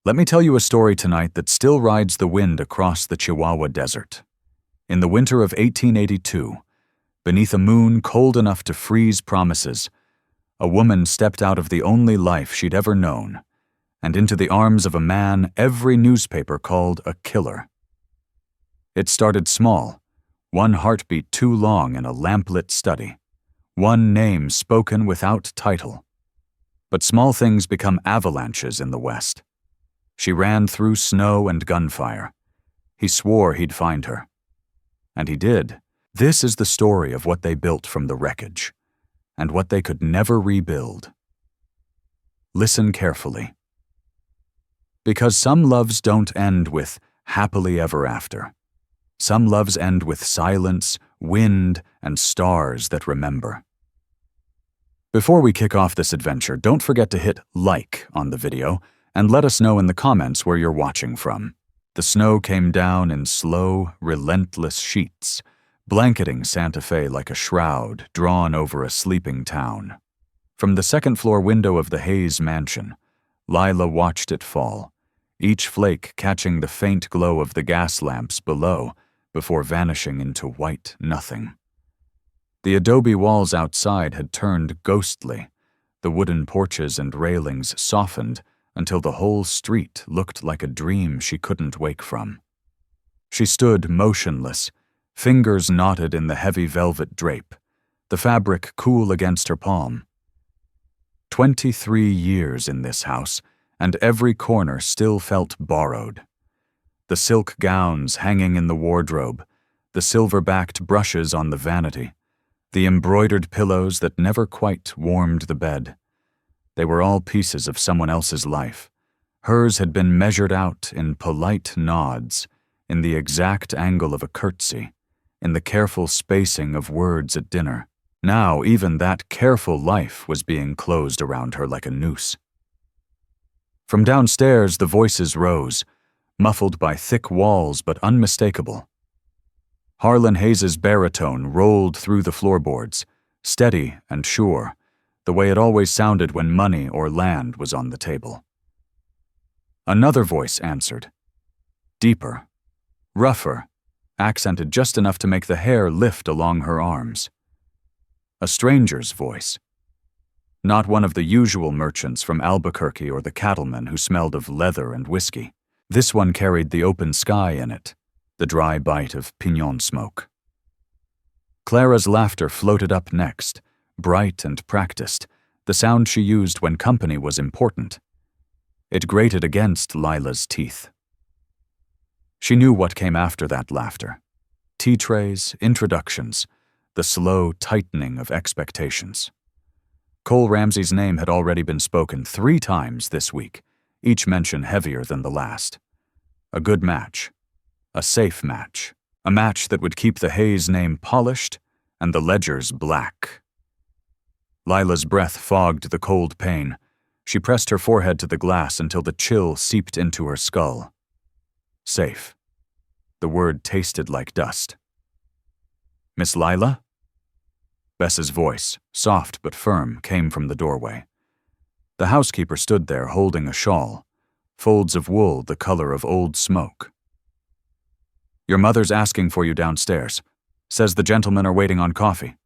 Let me tell you a story tonight that still rides the wind across the Chihuahua Desert. In the winter of 1882, beneath a moon cold enough to freeze promises, a woman stepped out of the only life she'd ever known and into the arms of a man every newspaper called a killer. It started small, one heartbeat too long in a lamplit study, one name spoken without title. But small things become avalanches in the West. She ran through snow and gunfire. He swore he'd find her. And he did. This is the story of what they built from the wreckage, and what they could never rebuild. Listen carefully. Because some loves don't end with happily ever after. Some loves end with silence, wind, and stars that remember. Before we kick off this adventure, don't forget to hit like on the video and let us know in the comments where you're watching from. The snow came down in slow, relentless sheets, blanketing Santa Fe like a shroud drawn over a sleeping town. From the second-floor window of the Hayes mansion, Lila watched it fall, each flake catching the faint glow of the gas lamps below before vanishing into white nothing. The adobe walls outside had turned ghostly, the wooden porches and railings softened until the whole street looked like a dream she couldn't wake from. She stood motionless, fingers knotted in the heavy velvet drape, the fabric cool against her palm. 23 years in this house, and every corner still felt borrowed. The silk gowns hanging in the wardrobe, the silver-backed brushes on the vanity, the embroidered pillows that never quite warmed the bed. They were all pieces of someone else's life. Hers had been measured out in polite nods, in the exact angle of a curtsy, in the careful spacing of words at dinner. Now even that careful life was being closed around her like a noose. From downstairs the voices rose, muffled by thick walls but unmistakable. Harlan Hayes's baritone rolled through the floorboards, steady and sure, the way it always sounded when money or land was on the table. Another voice answered, deeper, rougher, accented just enough to make the hair lift along her arms. A stranger's voice. Not one of the usual merchants from Albuquerque or the cattlemen who smelled of leather and whiskey. This one carried the open sky in it, the dry bite of pinon smoke. Clara's laughter floated up next, bright and practiced, the sound she used when company was important. It grated against Lila's teeth. She knew what came after that laughter. Tea trays, introductions, the slow tightening of expectations. Cole Ramsey's name had already been spoken 3 times this week, each mention heavier than the last. A good match. A safe match. A match that would keep the Hayes name polished and the ledgers black. Lila's breath fogged the cold pain. She pressed her forehead to the glass until the chill seeped into her skull. Safe. The word tasted like dust. Miss Lila? Bess's voice, soft but firm, came from the doorway. The housekeeper stood there holding a shawl, folds of wool the color of old smoke. Your mother's asking for you downstairs. Says the gentlemen are waiting on coffee.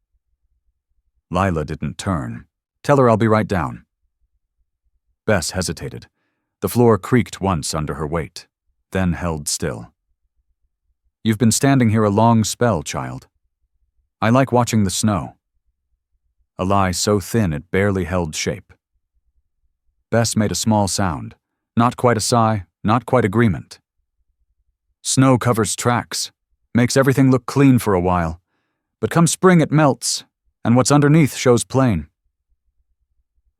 Lila didn't turn. Tell her I'll be right down. Bess hesitated. The floor creaked once under her weight, then held still. You've been standing here a long spell, child. I like watching the snow. A lie so thin it barely held shape. Bess made a small sound. Not quite a sigh, not quite agreement. Snow covers tracks, makes everything look clean for a while, but come spring it melts, and what's underneath shows plain.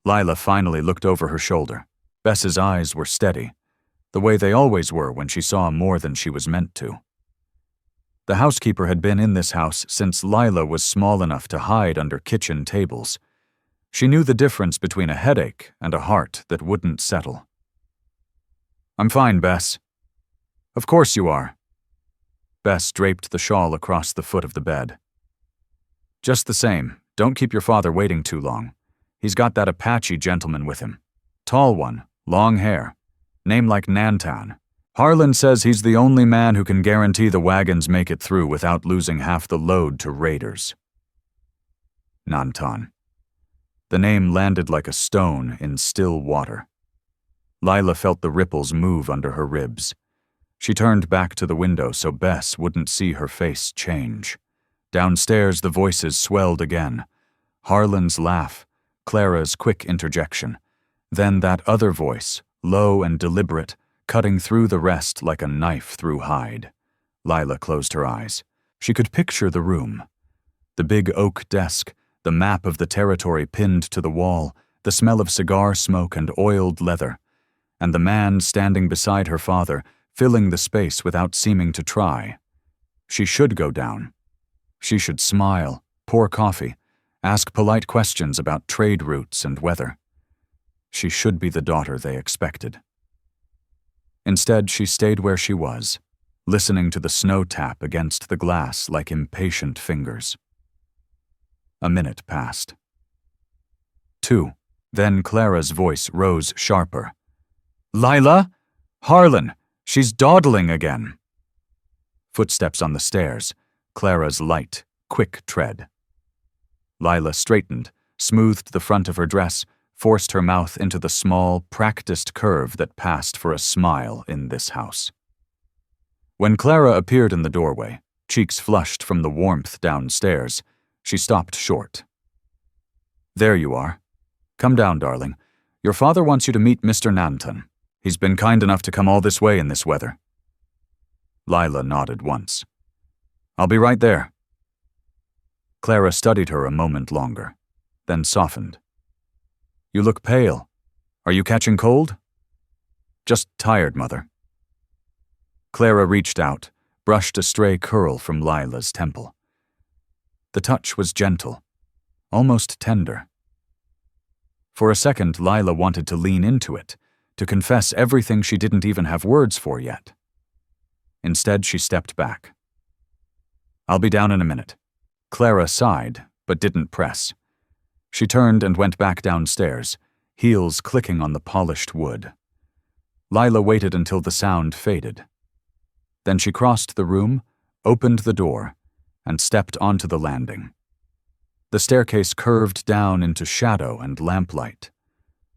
Lila finally looked over her shoulder. Bess's eyes were steady, the way they always were when she saw more than she was meant to. The housekeeper had been in this house since Lila was small enough to hide under kitchen tables. She knew the difference between a headache and a heart that wouldn't settle. I'm fine, Bess. Of course you are. Bess draped the shawl across the foot of the bed. Just the same, don't keep your father waiting too long. He's got that Apache gentleman with him. Tall one, long hair. Name like Nantan. Harlan says he's the only man who can guarantee the wagons make it through without losing half the load to raiders. Nantan. The name landed like a stone in still water. Lila felt the ripples move under her ribs. She turned back to the window so Bess wouldn't see her face change. Downstairs, the voices swelled again. Harlan's laugh, Clara's quick interjection. Then that other voice, low and deliberate, cutting through the rest like a knife through hide. Lila closed her eyes. She could picture the room. The big oak desk, the map of the territory pinned to the wall, the smell of cigar smoke and oiled leather, and the man standing beside her father, filling the space without seeming to try. She should go down. She should smile, pour coffee, ask polite questions about trade routes and weather. She should be the daughter they expected. Instead, she stayed where she was, listening to the snow tap against the glass like impatient fingers. A minute passed. 2. Then Clara's voice rose sharper. "Lila? Harlan! She's dawdling again!" Footsteps on the stairs, Clara's light, quick tread. Lila straightened, smoothed the front of her dress, forced her mouth into the small, practiced curve that passed for a smile in this house. When Clara appeared in the doorway, cheeks flushed from the warmth downstairs, she stopped short. "There you are. Come down, darling. Your father wants you to meet Mr. Nantan. He's been kind enough to come all this way in this weather." Lila nodded once. "I'll be right there." Clara studied her a moment longer, then softened. "You look pale. Are you catching cold?" "Just tired, Mother." Clara reached out, brushed a stray curl from Lila's temple. The touch was gentle, almost tender. For a second, Lila wanted to lean into it, to confess everything she didn't even have words for yet. Instead, she stepped back. "I'll be down in a minute." Clara sighed, but didn't press. She turned and went back downstairs, heels clicking on the polished wood. Lila waited until the sound faded. Then she crossed the room, opened the door, and stepped onto the landing. The staircase curved down into shadow and lamplight.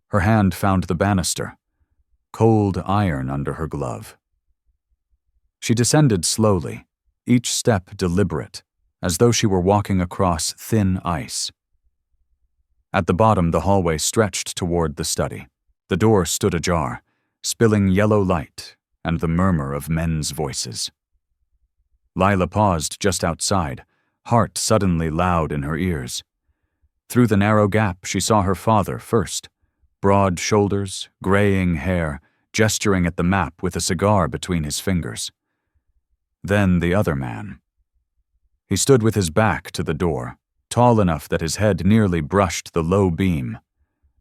Her hand found the banister, cold iron under her glove. She descended slowly, each step deliberate, as though she were walking across thin ice. At the bottom, the hallway stretched toward the study. The door stood ajar, spilling yellow light and the murmur of men's voices. Lila paused just outside, heart suddenly loud in her ears. Through the narrow gap, she saw her father first, broad shoulders, graying hair, gesturing at the map with a cigar between his fingers. Then the other man. He stood with his back to the door, tall enough that his head nearly brushed the low beam.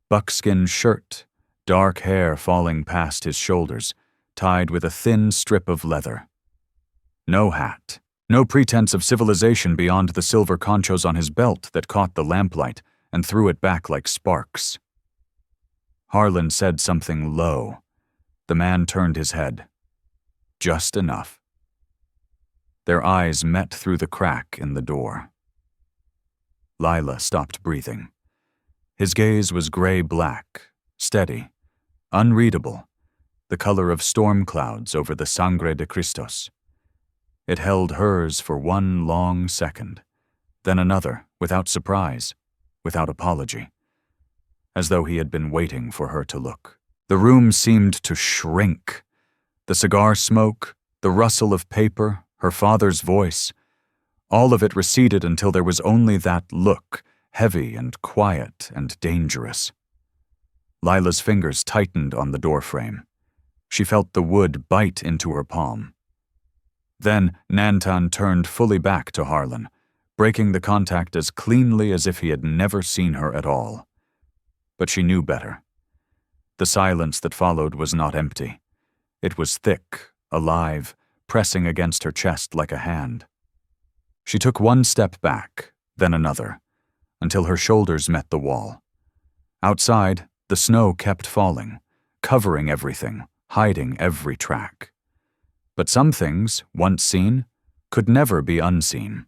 Buckskin shirt, dark hair falling past his shoulders, tied with a thin strip of leather. No hat, no pretense of civilization beyond the silver conchos on his belt that caught the lamplight and threw it back like sparks. Harlan said something low. The man turned his head. Just enough. Their eyes met through the crack in the door. Lila stopped breathing. His gaze was gray-black, steady, unreadable, the color of storm clouds over the Sangre de Cristos. It held hers for one long second, then another, without surprise, without apology, as though he had been waiting for her to look. The room seemed to shrink. The cigar smoke, the rustle of paper, her father's voice, all of it receded until there was only that look, heavy and quiet and dangerous. Lila's fingers tightened on the doorframe. She felt the wood bite into her palm. Then Nantan turned fully back to Harlan, breaking the contact as cleanly as if he had never seen her at all. But she knew better. The silence that followed was not empty. It was thick, alive, pressing against her chest like a hand. She took one step back, then another, until her shoulders met the wall. Outside, the snow kept falling, covering everything, hiding every track. But some things, once seen, could never be unseen.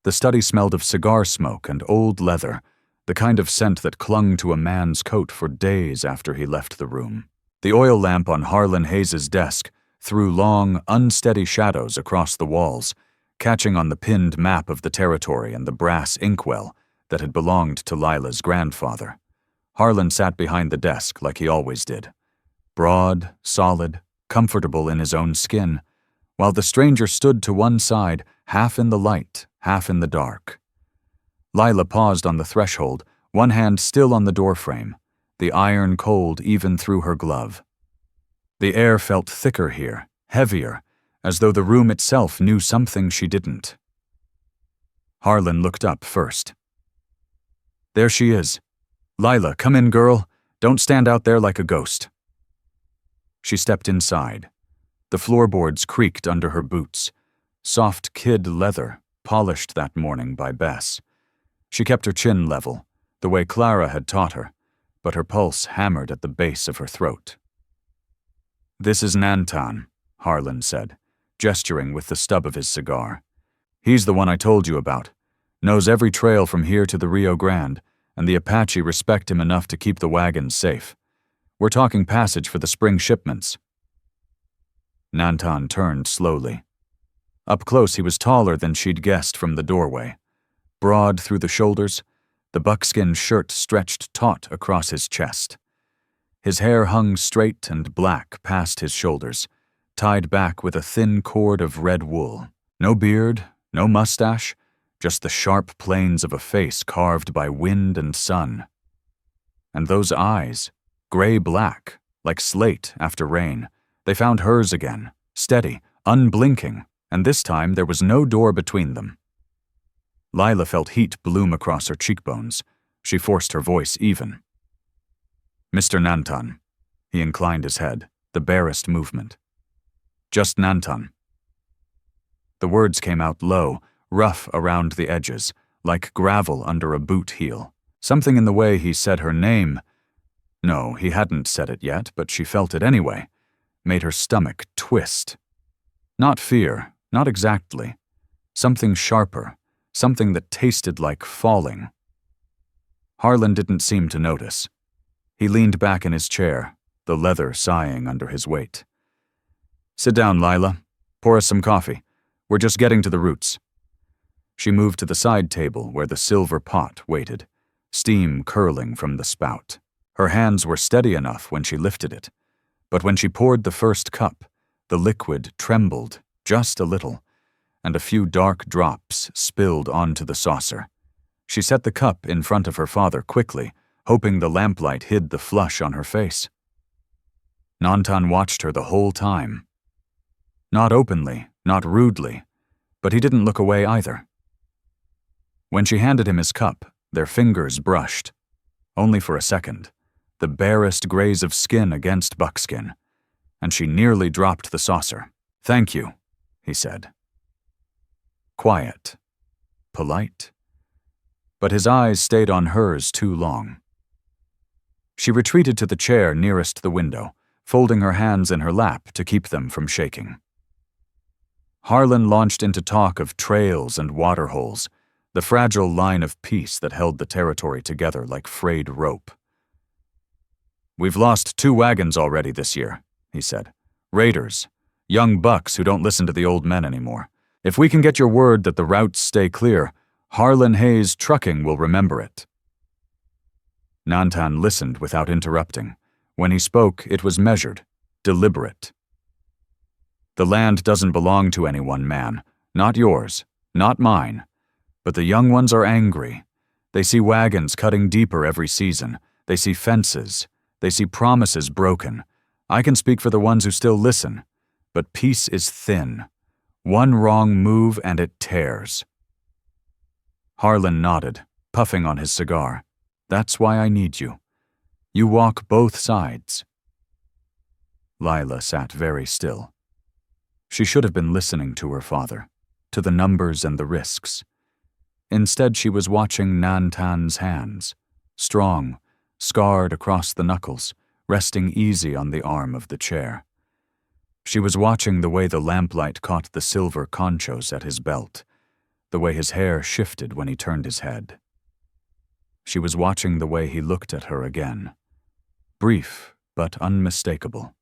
The study smelled of cigar smoke and old leather, the kind of scent that clung to a man's coat for days after he left the room. The oil lamp on Harlan Hayes's desk threw long, unsteady shadows across the walls, catching on the pinned map of the territory and the brass inkwell that had belonged to Lila's grandfather. Harlan sat behind the desk like he always did, broad, solid, comfortable in his own skin, while the stranger stood to one side, half in the light, half in the dark. Lila paused on the threshold, one hand still on the doorframe, the iron cold even through her glove. The air felt thicker here, heavier, as though the room itself knew something she didn't. Harlan looked up first. There she is. Lila, come in, girl. Don't stand out there like a ghost. She stepped inside. The floorboards creaked under her boots. Soft kid leather, polished that morning by Bess. She kept her chin level, the way Clara had taught her, but her pulse hammered at the base of her throat. This is Nantan, Harlan said, gesturing with the stub of his cigar. He's the one I told you about. Knows every trail from here to the Rio Grande, and the Apache respect him enough to keep the wagons safe. We're talking passage for the spring shipments. Nantan turned slowly. Up close he was taller than she'd guessed from the doorway. Broad through the shoulders, the buckskin shirt stretched taut across his chest. His hair hung straight and black past his shoulders, tied back with a thin cord of red wool. No beard, no mustache, just the sharp planes of a face carved by wind and sun. And those eyes, gray-black, like slate after rain, they found hers again, steady, unblinking, and this time there was no door between them. Lila felt heat bloom across her cheekbones. She forced her voice even. Mr. Nantan. He inclined his head, the barest movement. Just Nantan. The words came out low, rough around the edges, like gravel under a boot heel. Something in the way he said her name— no, he hadn't said it yet, but she felt it anyway— made her stomach twist. Not fear, not exactly. Something sharper, something that tasted like falling. Harlan didn't seem to notice. He leaned back in his chair, the leather sighing under his weight. Sit down, Lila. Pour us some coffee. We're just getting to the roots. She moved to the side table where the silver pot waited, steam curling from the spout. Her hands were steady enough when she lifted it, but when she poured the first cup, the liquid trembled just a little, and a few dark drops spilled onto the saucer. She set the cup in front of her father quickly, hoping the lamplight hid the flush on her face. Nantan watched her the whole time. Not openly, not rudely, but he didn't look away either. When she handed him his cup, their fingers brushed. Only for a second, the barest graze of skin against buckskin, and she nearly dropped the saucer. Thank you, he said. Quiet. Polite. But his eyes stayed on hers too long. She retreated to the chair nearest the window, folding her hands in her lap to keep them from shaking. Harlan launched into talk of trails and waterholes, the fragile line of peace that held the territory together like frayed rope. We've lost 2 wagons already this year, he said. Raiders, young bucks who don't listen to the old men anymore. If we can get your word that the routes stay clear, Harlan Hayes Trucking will remember it. Nantan listened without interrupting. When he spoke, it was measured, deliberate. The land doesn't belong to any one man, not yours, not mine. But the young ones are angry. They see wagons cutting deeper every season. They see fences. They see promises broken. I can speak for the ones who still listen. But peace is thin. One wrong move and it tears. Harlan nodded, puffing on his cigar. That's why I need you. You walk both sides. Lila sat very still. She should have been listening to her father, to the numbers and the risks. Instead, she was watching Nantan's hands, strong, scarred across the knuckles, resting easy on the arm of the chair. She was watching the way the lamplight caught the silver conchos at his belt, the way his hair shifted when he turned his head. She was watching the way he looked at her again, brief but unmistakable.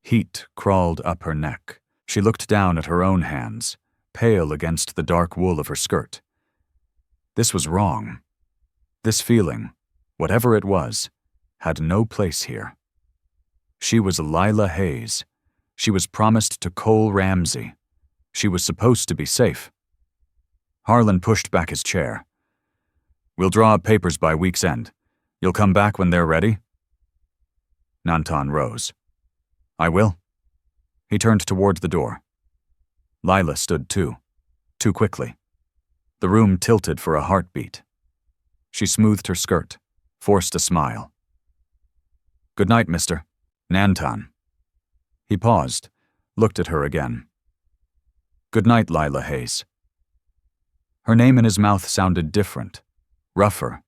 Heat crawled up her neck. She looked down at her own hands, pale against the dark wool of her skirt. This was wrong. This feeling, whatever it was, had no place here. She was Lila Hayes. She was promised to Cole Ramsey. She was supposed to be safe. Harlan pushed back his chair. "We'll draw up papers by week's end. You'll come back when they're ready?" Nantan rose. "I will." He turned toward the door. Lila stood too quickly. The room tilted for a heartbeat. She smoothed her skirt, forced a smile. "Good night, mister. Nantan." He paused, looked at her again. "Good night, Lila Hayes." Her name in his mouth sounded different, rougher,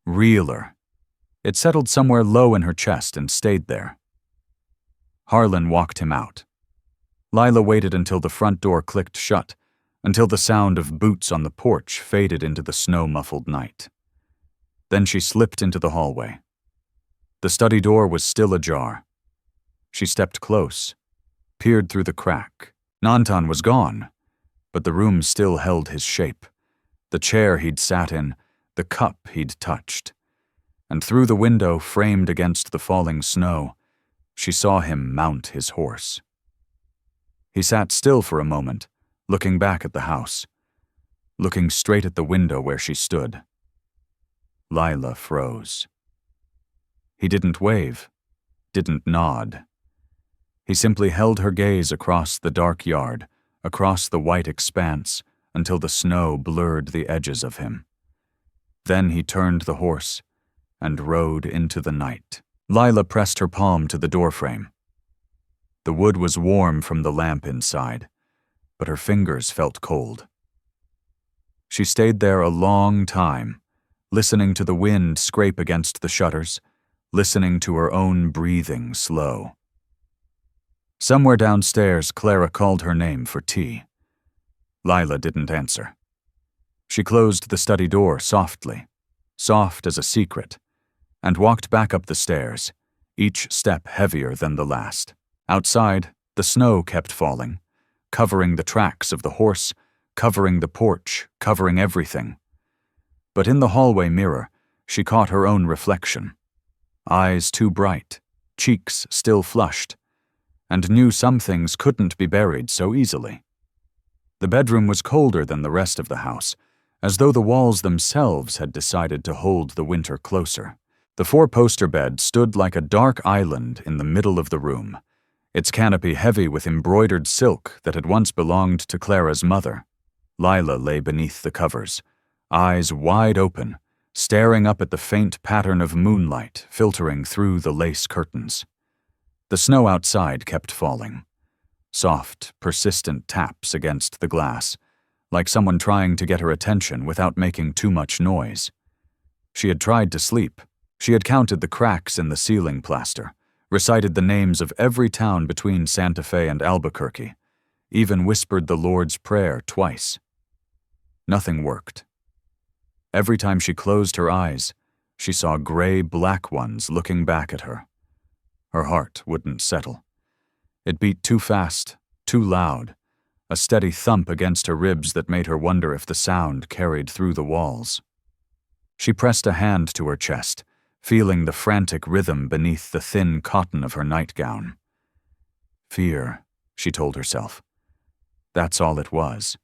realer. It settled somewhere low in her chest and stayed there. Harlan walked him out. Lila waited until the front door clicked shut, until the sound of boots on the porch faded into the snow-muffled night. Then she slipped into the hallway. The study door was still ajar. She stepped close, peered through the crack. Nantan was gone, but the room still held his shape, the chair he'd sat in, the cup he'd touched. And through the window, framed against the falling snow, she saw him mount his horse. He sat still for a moment, looking back at the house, looking straight at the window where she stood. Lila froze. He didn't wave, didn't nod. He simply held her gaze across the dark yard, across the white expanse, until the snow blurred the edges of him. Then he turned the horse and rode into the night. Lila pressed her palm to the doorframe. The wood was warm from the lamp inside, but her fingers felt cold. She stayed there a long time, listening to the wind scrape against the shutters, listening to her own breathing slow. Somewhere downstairs, Clara called her name for tea. Lila didn't answer. She closed the study door softly, soft as a secret, and walked back up the stairs, each step heavier than the last. Outside, the snow kept falling, covering the tracks of the horse, covering the porch, covering everything. But in the hallway mirror, she caught her own reflection. Eyes too bright, cheeks still flushed, and knew some things couldn't be buried so easily. The bedroom was colder than the rest of the house, as though the walls themselves had decided to hold the winter closer. The four-poster bed stood like a dark island in the middle of the room, its canopy heavy with embroidered silk that had once belonged to Clara's mother. Lila lay beneath the covers, eyes wide open, staring up at the faint pattern of moonlight filtering through the lace curtains. The snow outside kept falling, soft, persistent taps against the glass, like someone trying to get her attention without making too much noise. She had tried to sleep. She had counted the cracks in the ceiling plaster, recited the names of every town between Santa Fe and Albuquerque, even whispered the Lord's Prayer twice. Nothing worked. Every time she closed her eyes, she saw gray black ones looking back at her. Her heart wouldn't settle. It beat too fast, too loud, a steady thump against her ribs that made her wonder if the sound carried through the walls. She pressed a hand to her chest, feeling the frantic rhythm beneath the thin cotton of her nightgown. Fear, she told herself. That's all it was.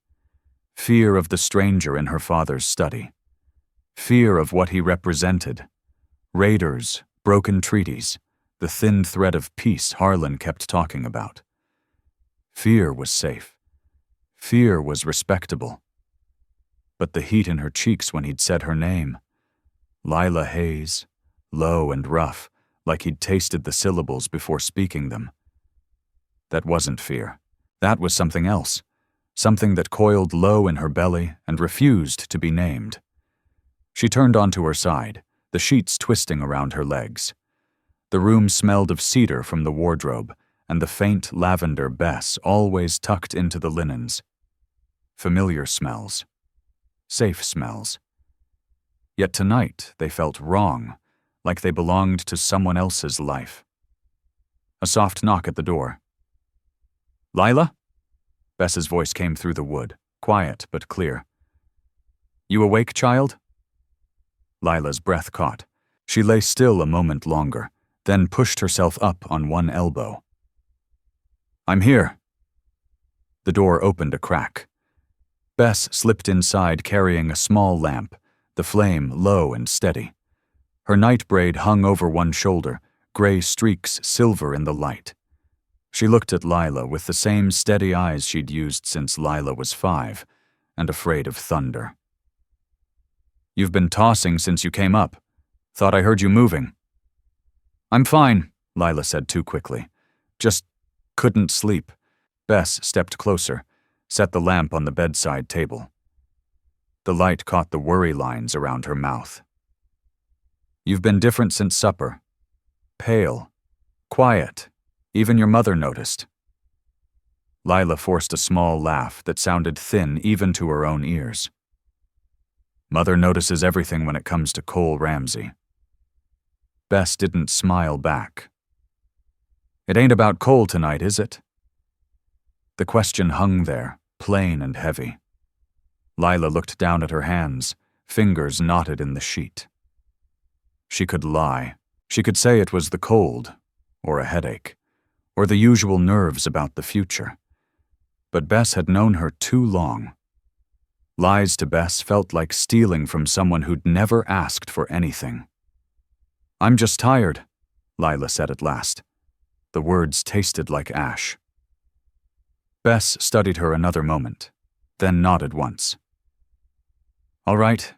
Fear of the stranger in her father's study. Fear of what he represented. Raiders, broken treaties, the thin thread of peace Harlan kept talking about. Fear was safe. Fear was respectable. But the heat in her cheeks when he'd said her name, Lila Hayes, low and rough, like he'd tasted the syllables before speaking them. That wasn't fear. That was something else, something that coiled low in her belly and refused to be named. She turned onto her side, the sheets twisting around her legs. The room smelled of cedar from the wardrobe, and the faint lavender Bess always tucked into the linens. Familiar smells. Safe smells. Yet tonight they felt wrong, like they belonged to someone else's life. A soft knock at the door. "Lila?" Bess's voice came through the wood, quiet but clear. "You awake, child?" Lila's breath caught. She lay still a moment longer, then pushed herself up on one elbow. "I'm here." The door opened a crack. Bess slipped inside carrying a small lamp, the flame low and steady. Her night braid hung over one shoulder, gray streaks silver in the light. She looked at Lila with the same steady eyes she'd used since Lila was 5, and afraid of thunder. "You've been tossing since you came up. Thought I heard you moving." "I'm fine," Lila said too quickly. "Just couldn't sleep." Bess stepped closer, set the lamp on the bedside table. The light caught the worry lines around her mouth. "You've been different since supper. Pale. Quiet. Even your mother noticed." Lila forced a small laugh that sounded thin even to her own ears. "Mother notices everything when it comes to Cole Ramsey." Bess didn't smile back. "It ain't about Cole tonight, is it?" The question hung there, plain and heavy. Lila looked down at her hands, fingers knotted in the sheet. She could lie. She could say it was the cold, or a headache, or the usual nerves about the future. But Bess had known her too long. Lies to Bess felt like stealing from someone who'd never asked for anything. "I'm just tired," Lila said at last. The words tasted like ash. Bess studied her another moment, then nodded once. "All right,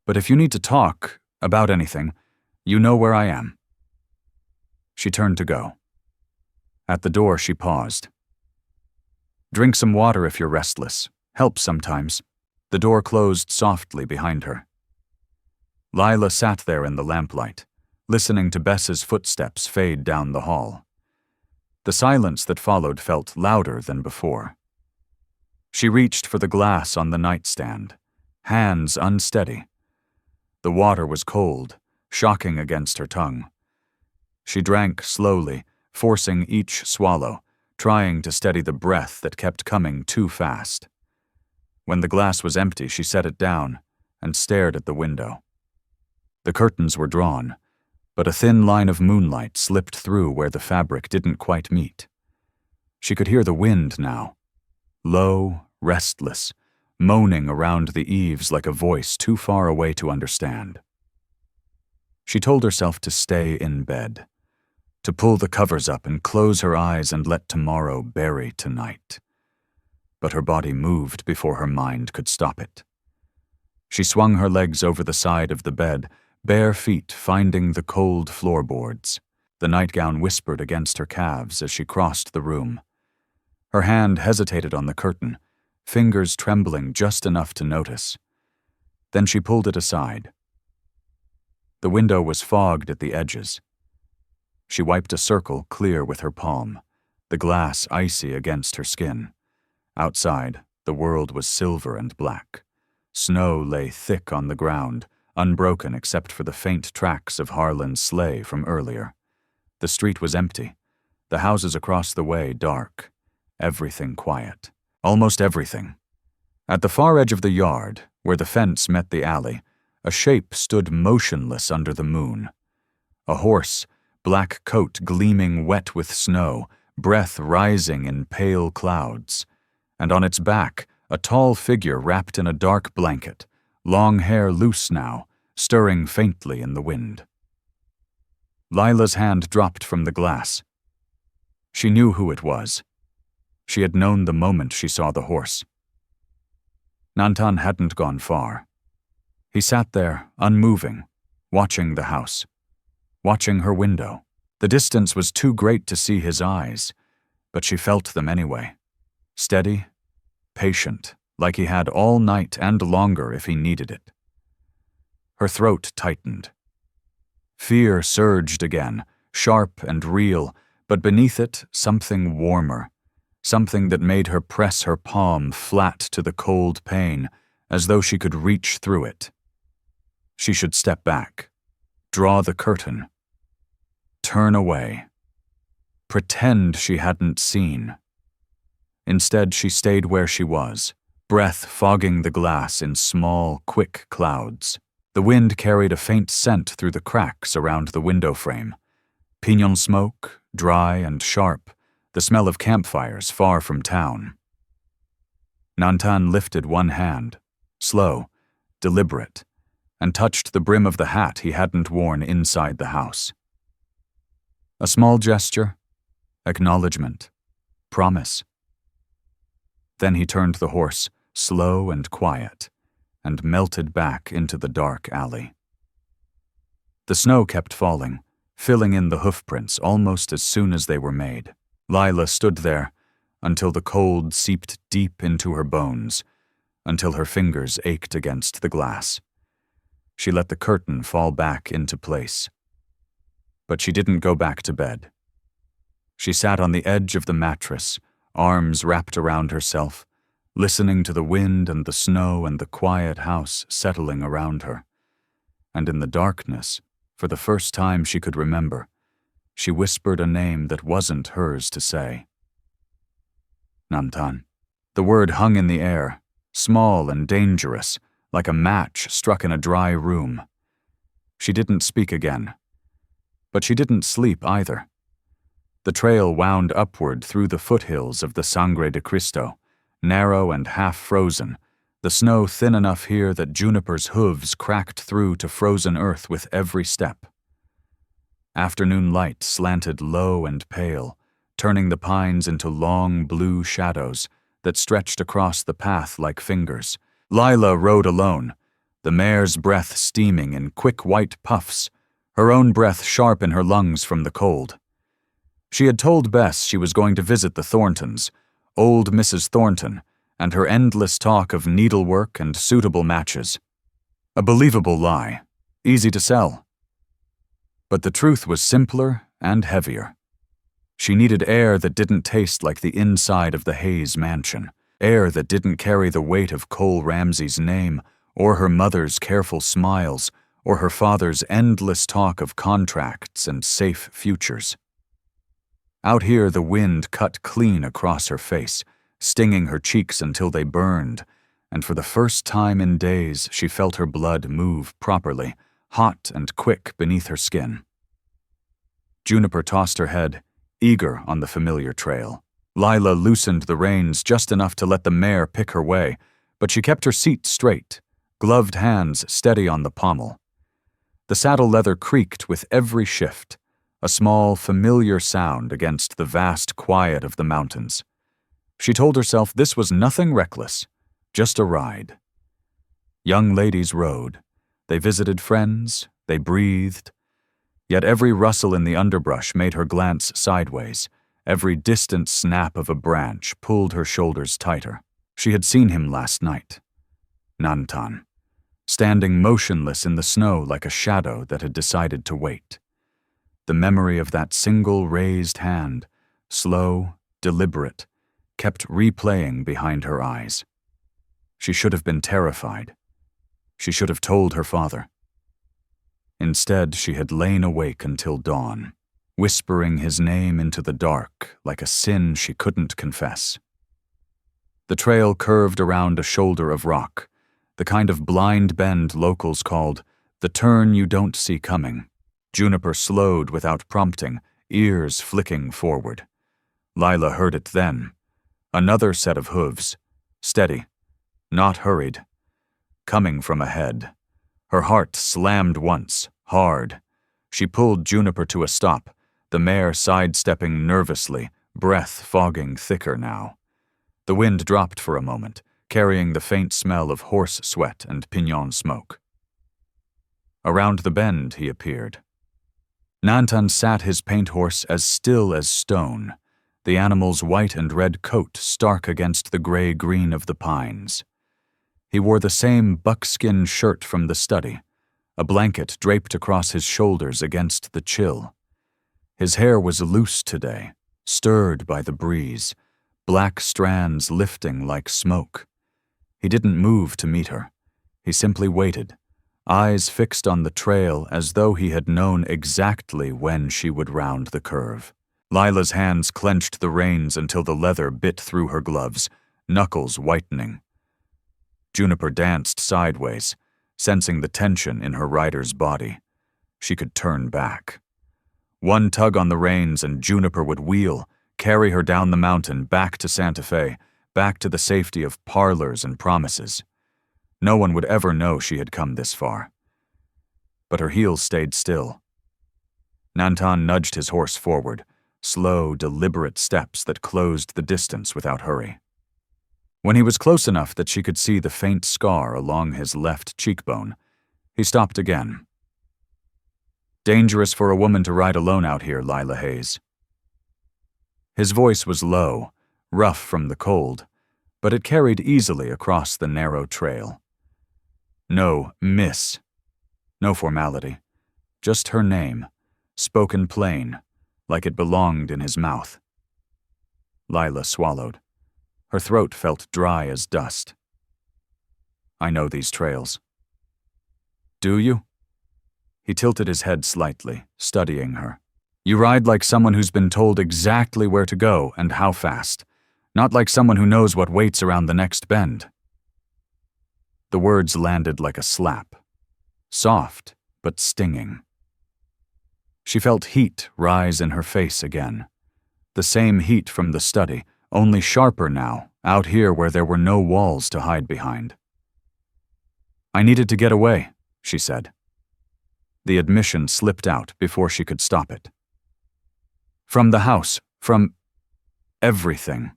but if you need to talk about anything, you know where I am." She turned to go. At the door, she paused. "Drink some water if you're restless. Helps sometimes." The door closed softly behind her. Lila sat there in the lamplight, listening to Bess's footsteps fade down the hall. The silence that followed felt louder than before. She reached for the glass on the nightstand, hands unsteady. The water was cold, shocking against her tongue. She drank slowly, forcing each swallow, trying to steady the breath that kept coming too fast. When the glass was empty, she set it down and stared at the window. The curtains were drawn, but a thin line of moonlight slipped through where the fabric didn't quite meet. She could hear the wind now, low, restless, moaning around the eaves like a voice too far away to understand. She told herself to stay in bed, to pull the covers up and close her eyes and let tomorrow bury tonight. But her body moved before her mind could stop it. She swung her legs over the side of the bed, bare feet finding the cold floorboards. The nightgown whispered against her calves as she crossed the room. Her hand hesitated on the curtain, fingers trembling just enough to notice. Then she pulled it aside. The window was fogged at the edges. She wiped a circle clear with her palm, the glass icy against her skin. Outside, the world was silver and black. Snow lay thick on the ground, unbroken except for the faint tracks of Harlan's sleigh from earlier. The street was empty, the houses across the way dark, everything quiet. Almost everything. At the far edge of the yard, where the fence met the alley, a shape stood motionless under the moon. A horse, black coat gleaming wet with snow, breath rising in pale clouds. And on its back, a tall figure wrapped in a dark blanket, long hair loose now, stirring faintly in the wind. Lila's hand dropped from the glass. She knew who it was. She had known the moment she saw the horse. Nantan hadn't gone far. He sat there, unmoving, watching the house, watching her window. The distance was too great to see his eyes, but she felt them anyway. Steady, patient, like he had all night and longer if he needed it. Her throat tightened. Fear surged again, sharp and real, but beneath it, something warmer, something that made her press her palm flat to the cold pane, as though she could reach through it. She should step back, draw the curtain, turn away, pretend she hadn't seen. Instead, she stayed where she was, breath fogging the glass in small, quick clouds. The wind carried a faint scent through the cracks around the window frame. Pinon smoke, dry and sharp, the smell of campfires far from town. Nantan lifted one hand, slow, deliberate, and touched the brim of the hat he hadn't worn inside the house. A small gesture, acknowledgement, promise. Then he turned the horse, slow and quiet, and melted back into the dark alley. The snow kept falling, filling in the hoofprints almost as soon as they were made. Lila stood there until the cold seeped deep into her bones, until her fingers ached against the glass. She let the curtain fall back into place. But she didn't go back to bed. She sat on the edge of the mattress, arms wrapped around herself, listening to the wind and the snow and the quiet house settling around her. And in the darkness, for the first time she could remember, she whispered a name that wasn't hers to say. Nantan. The word hung in the air, small and dangerous, like a match struck in a dry room. She didn't speak again. But she didn't sleep either. The trail wound upward through the foothills of the Sangre de Cristo, narrow and half-frozen, the snow thin enough here that Juniper's hooves cracked through to frozen earth with every step. Afternoon light slanted low and pale, turning the pines into long blue shadows that stretched across the path like fingers. Lila rode alone, the mare's breath steaming in quick white puffs, her own breath sharp in her lungs from the cold. She had told Bess she was going to visit the Thorntons, old Mrs. Thornton, and her endless talk of needlework and suitable matches. A believable lie, easy to sell. But the truth was simpler and heavier. She needed air that didn't taste like the inside of the Hayes mansion, air that didn't carry the weight of Cole Ramsey's name, or her mother's careful smiles, or her father's endless talk of contracts and safe futures. Out here, the wind cut clean across her face, stinging her cheeks until they burned, and for the first time in days she felt her blood move properly, hot and quick beneath her skin. Juniper tossed her head, eager on the familiar trail. Lila loosened the reins just enough to let the mare pick her way, but she kept her seat straight, gloved hands steady on the pommel. The saddle leather creaked with every shift, a small, familiar sound against the vast quiet of the mountains. She told herself this was nothing reckless, just a ride. Young ladies rode. They visited friends, they breathed. Yet every rustle in the underbrush made her glance sideways. Every distant snap of a branch pulled her shoulders tighter. She had seen him last night. Nantan, standing motionless in the snow like a shadow that had decided to wait. The memory of that single raised hand, slow, deliberate, kept replaying behind her eyes. She should have been terrified. She should have told her father. Instead, she had lain awake until dawn, whispering his name into the dark like a sin she couldn't confess. The trail curved around a shoulder of rock, the kind of blind bend locals called the turn you don't see coming. Juniper slowed without prompting, ears flicking forward. Lila heard it then. Another set of hooves, steady, not hurried, coming from ahead. Her heart slammed once, hard. She pulled Juniper to a stop, the mare sidestepping nervously, breath fogging thicker now. The wind dropped for a moment, carrying the faint smell of horse sweat and pinon smoke. Around the bend he appeared. Nantan sat his paint horse as still as stone, the animal's white and red coat stark against the gray-green of the pines. He wore the same buckskin shirt from the study, a blanket draped across his shoulders against the chill. His hair was loose today, stirred by the breeze, black strands lifting like smoke. He didn't move to meet her. He simply waited, eyes fixed on the trail as though he had known exactly when she would round the curve. Lila's hands clenched the reins until the leather bit through her gloves, knuckles whitening. Juniper danced sideways, sensing the tension in her rider's body. She could turn back. One tug on the reins and Juniper would wheel, carry her down the mountain, back to Santa Fe, back to the safety of parlors and promises. No one would ever know she had come this far. But her heels stayed still. Nantan nudged his horse forward, slow, deliberate steps that closed the distance without hurry. When he was close enough that she could see the faint scar along his left cheekbone, he stopped again. "Dangerous for a woman to ride alone out here, Lila Hayes." His voice was low, rough from the cold, but it carried easily across the narrow trail. No miss. No formality. Just her name, spoken plain, like it belonged in his mouth. Lila swallowed. Her throat felt dry as dust. "I know these trails." "Do you?" He tilted his head slightly, studying her. "You ride like someone who's been told exactly where to go and how fast, not like someone who knows what waits around the next bend." The words landed like a slap, soft but stinging. She felt heat rise in her face again. The same heat from the study, only sharper now, out here where there were no walls to hide behind. "I needed to get away," she said. The admission slipped out before she could stop it. "From the house, from everything."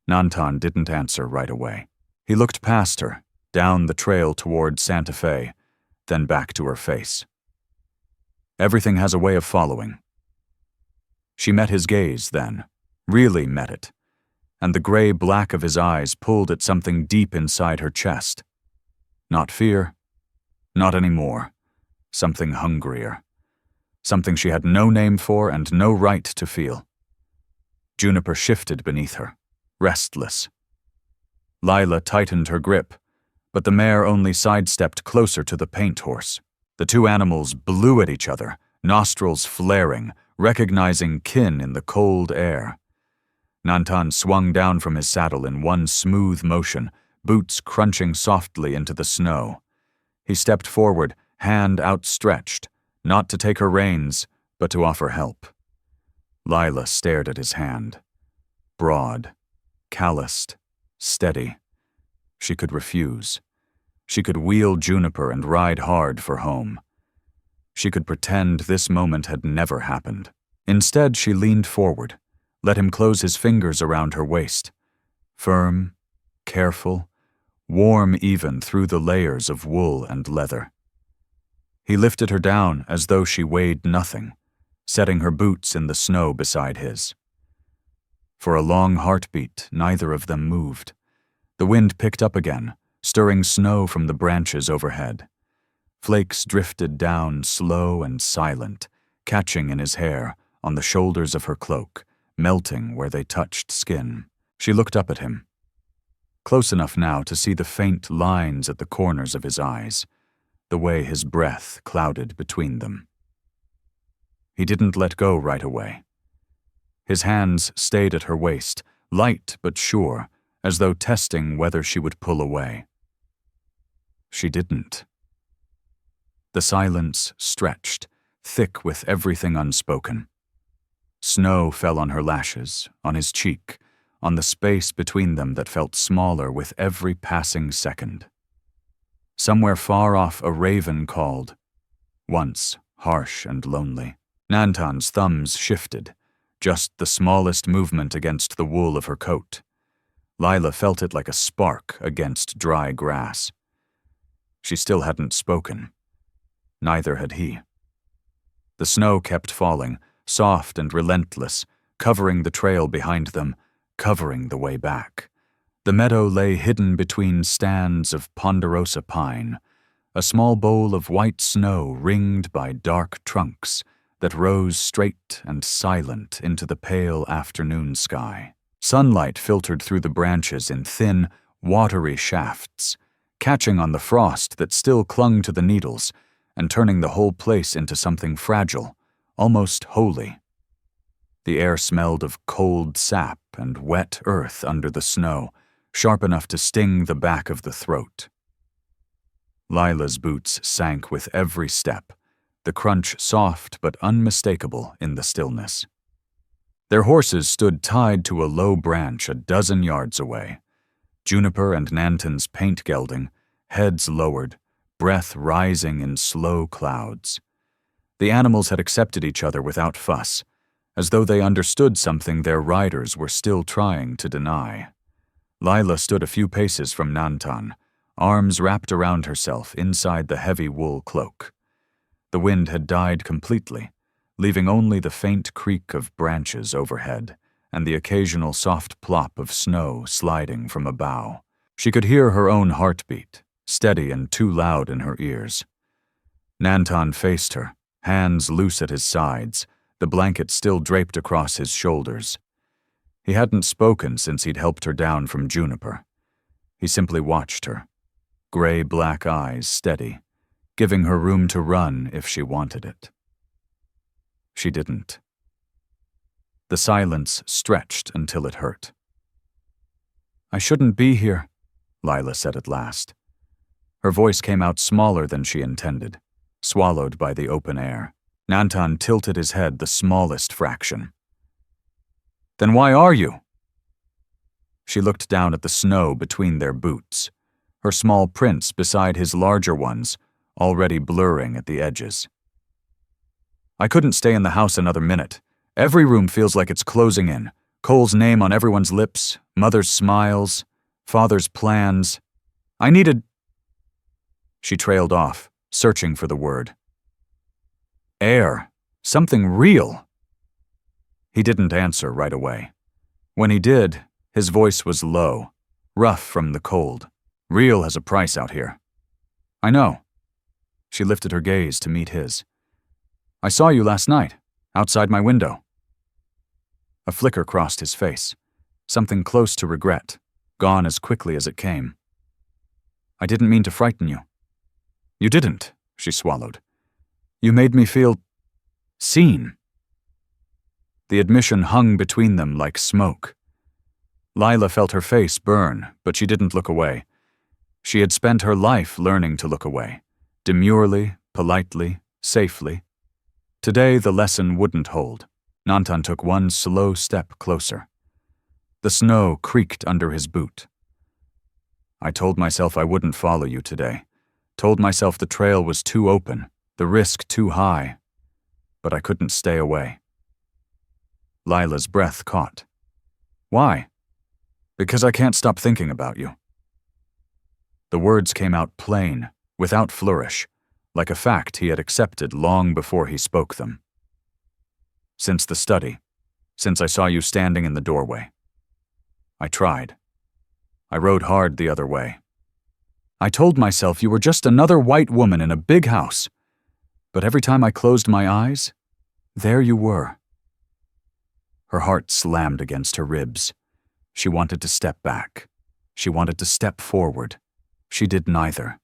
Nantan didn't answer right away. He looked past her, down the trail toward Santa Fe, then back to her face. Everything has a way of following. She met his gaze then, really met it, and the gray-black of his eyes pulled at something deep inside her chest. Not fear, not anymore, something hungrier, something she had no name for and no right to feel. Juniper shifted beneath her, restless. Lila tightened her grip, but the mare only sidestepped closer to the paint horse. The two animals blew at each other, nostrils flaring, recognizing kin in the cold air. Nantan swung down from his saddle in one smooth motion, boots crunching softly into the snow. He stepped forward, hand outstretched, not to take her reins, but to offer help. Lila stared at his hand. Broad, calloused, steady. She could refuse. She could wheel Juniper and ride hard for home. She could pretend this moment had never happened. Instead, she leaned forward, let him close his fingers around her waist. Firm, careful, warm even through the layers of wool and leather. He lifted her down as though she weighed nothing, setting her boots in the snow beside his. For a long heartbeat, neither of them moved. The wind picked up again, stirring snow from the branches overhead. Flakes drifted down slow and silent, catching in his hair, on the shoulders of her cloak, melting where they touched skin. She looked up at him, close enough now to see the faint lines at the corners of his eyes, the way his breath clouded between them. He didn't let go right away. His hands stayed at her waist, light but sure, as though testing whether she would pull away. She didn't. The silence stretched, thick with everything unspoken. Snow fell on her lashes, on his cheek, on the space between them that felt smaller with every passing second. Somewhere far off a raven called, once harsh and lonely. Nantan's thumbs shifted, just the smallest movement against the wool of her coat. Lila felt it like a spark against dry grass. She still hadn't spoken. Neither had he. The snow kept falling, soft and relentless, covering the trail behind them, covering the way back. The meadow lay hidden between stands of ponderosa pine, a small bowl of white snow ringed by dark trunks, that rose straight and silent into the pale afternoon sky. Sunlight filtered through the branches in thin, watery shafts, catching on the frost that still clung to the needles and turning the whole place into something fragile, almost holy. The air smelled of cold sap and wet earth under the snow, sharp enough to sting the back of the throat. Lila's boots sank with every step, the crunch soft but unmistakable in the stillness. Their horses stood tied to a low branch a dozen yards away. Juniper and Nanton's paint gelding, heads lowered, breath rising in slow clouds. The animals had accepted each other without fuss, as though they understood something their riders were still trying to deny. Lila stood a few paces from Nanton, arms wrapped around herself inside the heavy wool cloak. The wind had died completely, leaving only the faint creak of branches overhead and the occasional soft plop of snow sliding from a bough. She could hear her own heartbeat, steady and too loud in her ears. Nanton faced her, hands loose at his sides, the blanket still draped across his shoulders. He hadn't spoken since he'd helped her down from Juniper. He simply watched her, gray-black eyes steady, giving her room to run if she wanted it. She didn't. The silence stretched until it hurt. "I shouldn't be here," Lila said at last. Her voice came out smaller than she intended, swallowed by the open air. Nanton tilted his head the smallest fraction. "Then why are you?" She looked down at the snow between their boots, her small prints beside his larger ones, already blurring at the edges. "I couldn't stay in the house another minute. Every room feels like it's closing in. Cole's name on everyone's lips, Mother's smiles, Father's plans. I needed—" She trailed off, searching for the word. "Air. Something real." He didn't answer right away. When he did, his voice was low, rough from the cold. "Real has a price out here." "I know." She lifted her gaze to meet his. "I saw you last night, outside my window." A flicker crossed his face, something close to regret, gone as quickly as it came. "I didn't mean to frighten you." "You didn't," she swallowed. "You made me feel seen." The admission hung between them like smoke. Lila felt her face burn, but she didn't look away. She had spent her life learning to look away, demurely, politely, safely. Today the lesson wouldn't hold. Nanton took one slow step closer. The snow creaked under his boot. "I told myself I wouldn't follow you today. Told myself the trail was too open, the risk too high. But I couldn't stay away." Lila's breath caught. "Why?" "Because I can't stop thinking about you." The words came out plain, without flourish, like a fact he had accepted long before he spoke them. "Since the study, since I saw you standing in the doorway. I tried. I rode hard the other way. I told myself you were just another white woman in a big house. But every time I closed my eyes, there you were." Her heart slammed against her ribs. She wanted to step back. She wanted to step forward. She did neither.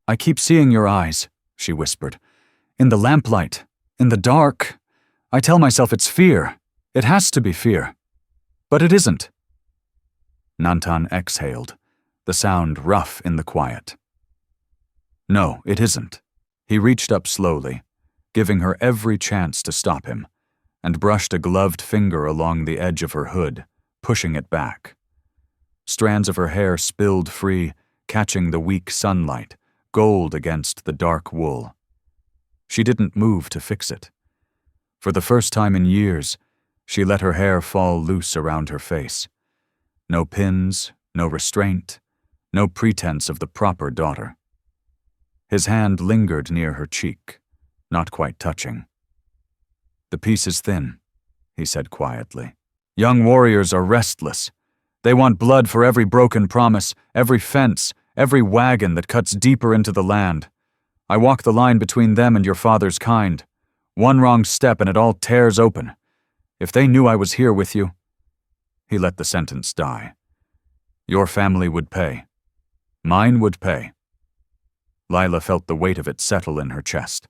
"I keep seeing your eyes," she whispered. "In the lamplight, in the dark. I tell myself it's fear. It has to be fear. But it isn't." Nanton exhaled, the sound rough in the quiet. "No, it isn't." He reached up slowly, giving her every chance to stop him, and brushed a gloved finger along the edge of her hood, pushing it back. Strands of her hair spilled free, catching the weak sunlight, gold against the dark wool. She didn't move to fix it. For the first time in years, she let her hair fall loose around her face. No pins, no restraint, no pretense of the proper daughter. His hand lingered near her cheek, not quite touching. "The peace is thin," he said quietly. "Young warriors are restless. They want blood for every broken promise, every fence, every wagon that cuts deeper into the land. I walk the line between them and your father's kind. One wrong step and it all tears open. If they knew I was here with you—" He let the sentence die. "Your family would pay. Mine would pay." Lila felt the weight of it settle in her chest.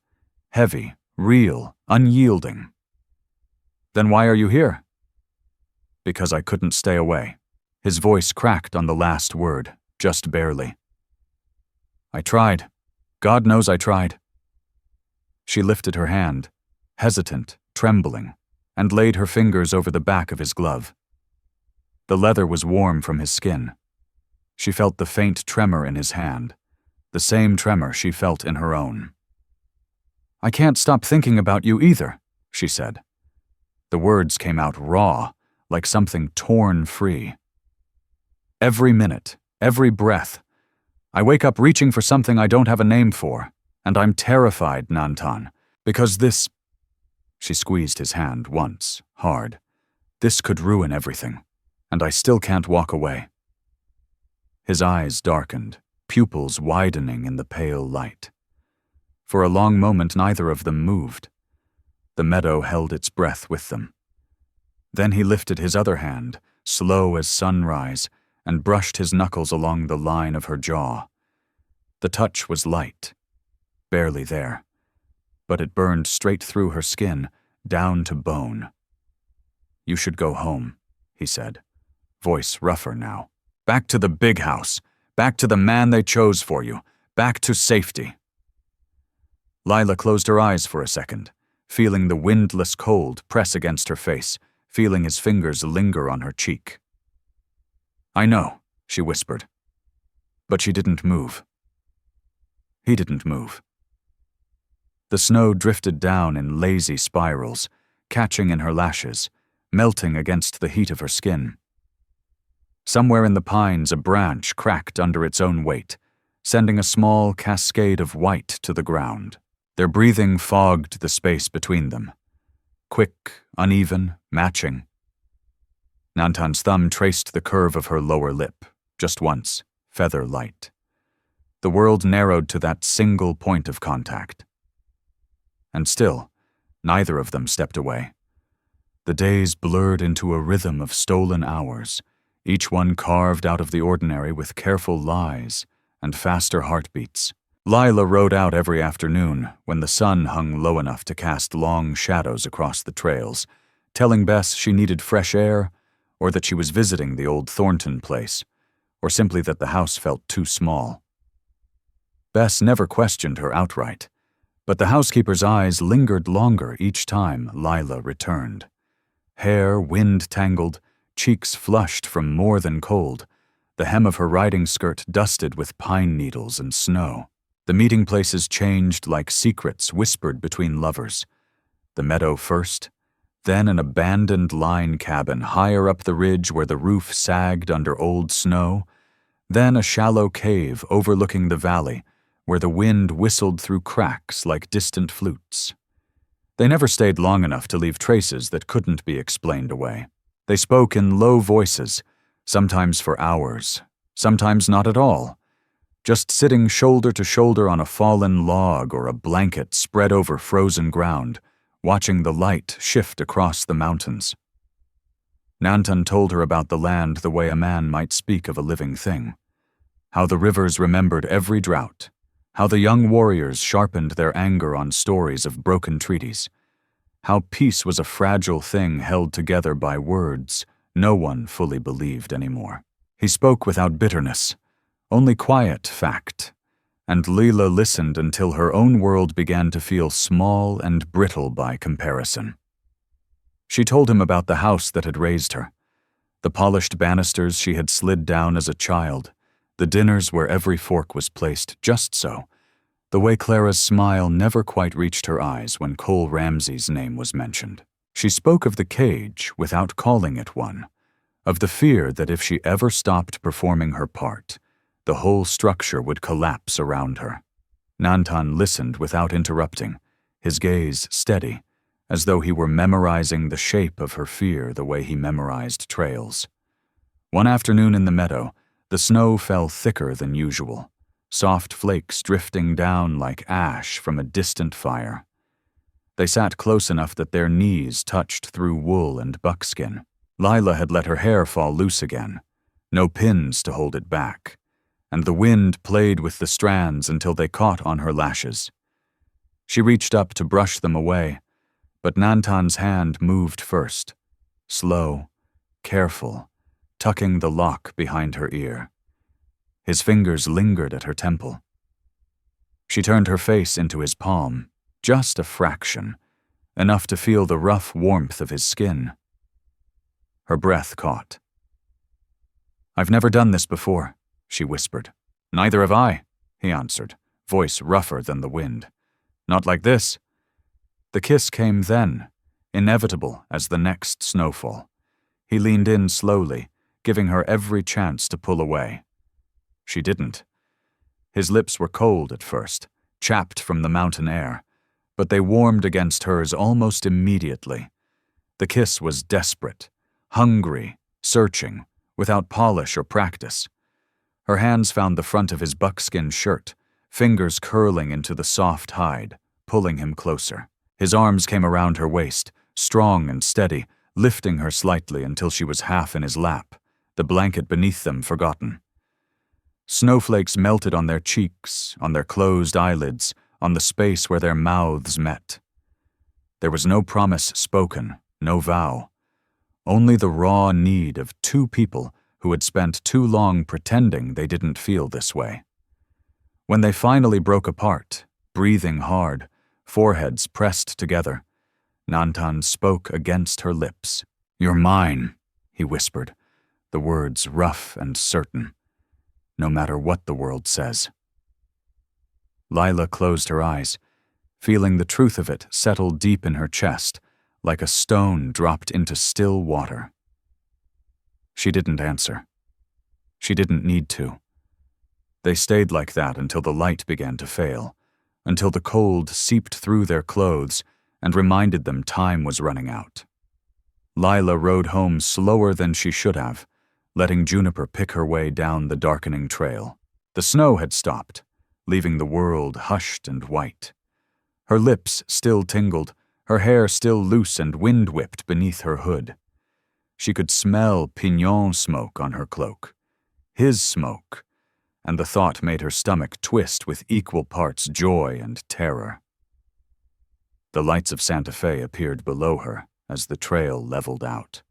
Heavy, real, unyielding. "Then why are you here?" "Because I couldn't stay away." His voice cracked on the last word, just barely. "I tried. God knows I tried." She lifted her hand, hesitant, trembling, and laid her fingers over the back of his glove. The leather was warm from his skin. She felt the faint tremor in his hand, the same tremor she felt in her own. "I can't stop thinking about you either," she said. The words came out raw, like something torn free. "Every minute, every breath. I wake up reaching for something I don't have a name for, and I'm terrified, Nantan, because this—" She squeezed his hand once, hard. "This could ruin everything, and I still can't walk away." His eyes darkened, pupils widening in the pale light. For a long moment neither of them moved. The meadow held its breath with them. Then he lifted his other hand, slow as sunrise, and brushed his knuckles along the line of her jaw. The touch was light, barely there, but it burned straight through her skin, down to bone. "You should go home," he said, voice rougher now. "Back to the big house, back to the man they chose for you, back to safety." Lila closed her eyes for a second, feeling the windless cold press against her face, feeling his fingers linger on her cheek. "I know," she whispered. But she didn't move. He didn't move. The snow drifted down in lazy spirals, catching in her lashes, melting against the heat of her skin. Somewhere in the pines a branch cracked under its own weight, sending a small cascade of white to the ground. Their breathing fogged the space between them. Quick, uneven, matching. Nantan's thumb traced the curve of her lower lip, just once, feather light. The world narrowed to that single point of contact. And still, neither of them stepped away. The days blurred into a rhythm of stolen hours, each one carved out of the ordinary with careful lies and faster heartbeats. Lila rode out every afternoon when the sun hung low enough to cast long shadows across the trails, telling Bess she needed fresh air, or that she was visiting the old Thornton place, or simply that the house felt too small. Bess never questioned her outright, but the housekeeper's eyes lingered longer each time Lila returned. Hair wind-tangled, cheeks flushed from more than cold, the hem of her riding skirt dusted with pine needles and snow. The meeting places changed like secrets whispered between lovers. The meadow first, then an abandoned line cabin higher up the ridge where the roof sagged under old snow, then a shallow cave overlooking the valley where the wind whistled through cracks like distant flutes. They never stayed long enough to leave traces that couldn't be explained away. They spoke in low voices, sometimes for hours, sometimes not at all, just sitting shoulder to shoulder on a fallen log or a blanket spread over frozen ground, watching the light shift across the mountains. Nantan told her about the land the way a man might speak of a living thing, how the rivers remembered every drought, how the young warriors sharpened their anger on stories of broken treaties, how peace was a fragile thing held together by words no one fully believed anymore. He spoke without bitterness, only quiet fact, and Lila listened until her own world began to feel small and brittle by comparison. She told him about the house that had raised her, the polished banisters she had slid down as a child, the dinners where every fork was placed just so, the way Clara's smile never quite reached her eyes when Cole Ramsey's name was mentioned. She spoke of the cage without calling it one, of the fear that if she ever stopped performing her part, the whole structure would collapse around her. Nantan listened without interrupting, his gaze steady, as though he were memorizing the shape of her fear the way he memorized trails. One afternoon in the meadow, the snow fell thicker than usual, soft flakes drifting down like ash from a distant fire. They sat close enough that their knees touched through wool and buckskin. Lila had let her hair fall loose again, no pins to hold it back, and the wind played with the strands until they caught on her lashes. She reached up to brush them away, but Nantan's hand moved first, slow, careful, tucking the lock behind her ear. His fingers lingered at her temple. She turned her face into his palm, just a fraction, enough to feel the rough warmth of his skin. Her breath caught. "I've never done this before," she whispered. "Neither have I," he answered, voice rougher than the wind. "Not like this." The kiss came then, inevitable as the next snowfall. He leaned in slowly, giving her every chance to pull away. She didn't. His lips were cold at first, chapped from the mountain air, but they warmed against hers almost immediately. The kiss was desperate, hungry, searching, without polish or practice. Her hands found the front of his buckskin shirt, fingers curling into the soft hide, pulling him closer. His arms came around her waist, strong and steady, lifting her slightly until she was half in his lap, the blanket beneath them forgotten. Snowflakes melted on their cheeks, on their closed eyelids, on the space where their mouths met. There was no promise spoken, no vow. Only the raw need of two people who had spent too long pretending they didn't feel this way. When they finally broke apart, breathing hard, foreheads pressed together, Nantan spoke against her lips. "You're mine," he whispered, the words rough and certain, no matter what the world says. Lila closed her eyes, feeling the truth of it settle deep in her chest, like a stone dropped into still water. She didn't answer. She didn't need to. They stayed like that until the light began to fail, until the cold seeped through their clothes and reminded them time was running out. Lila rode home slower than she should have, letting Juniper pick her way down the darkening trail. The snow had stopped, leaving the world hushed and white. Her lips still tingled, her hair still loose and wind-whipped beneath her hood. She could smell pignon smoke on her cloak. His smoke, and the thought made her stomach twist with equal parts joy and terror. The lights of Santa Fe appeared below her as the trail leveled out.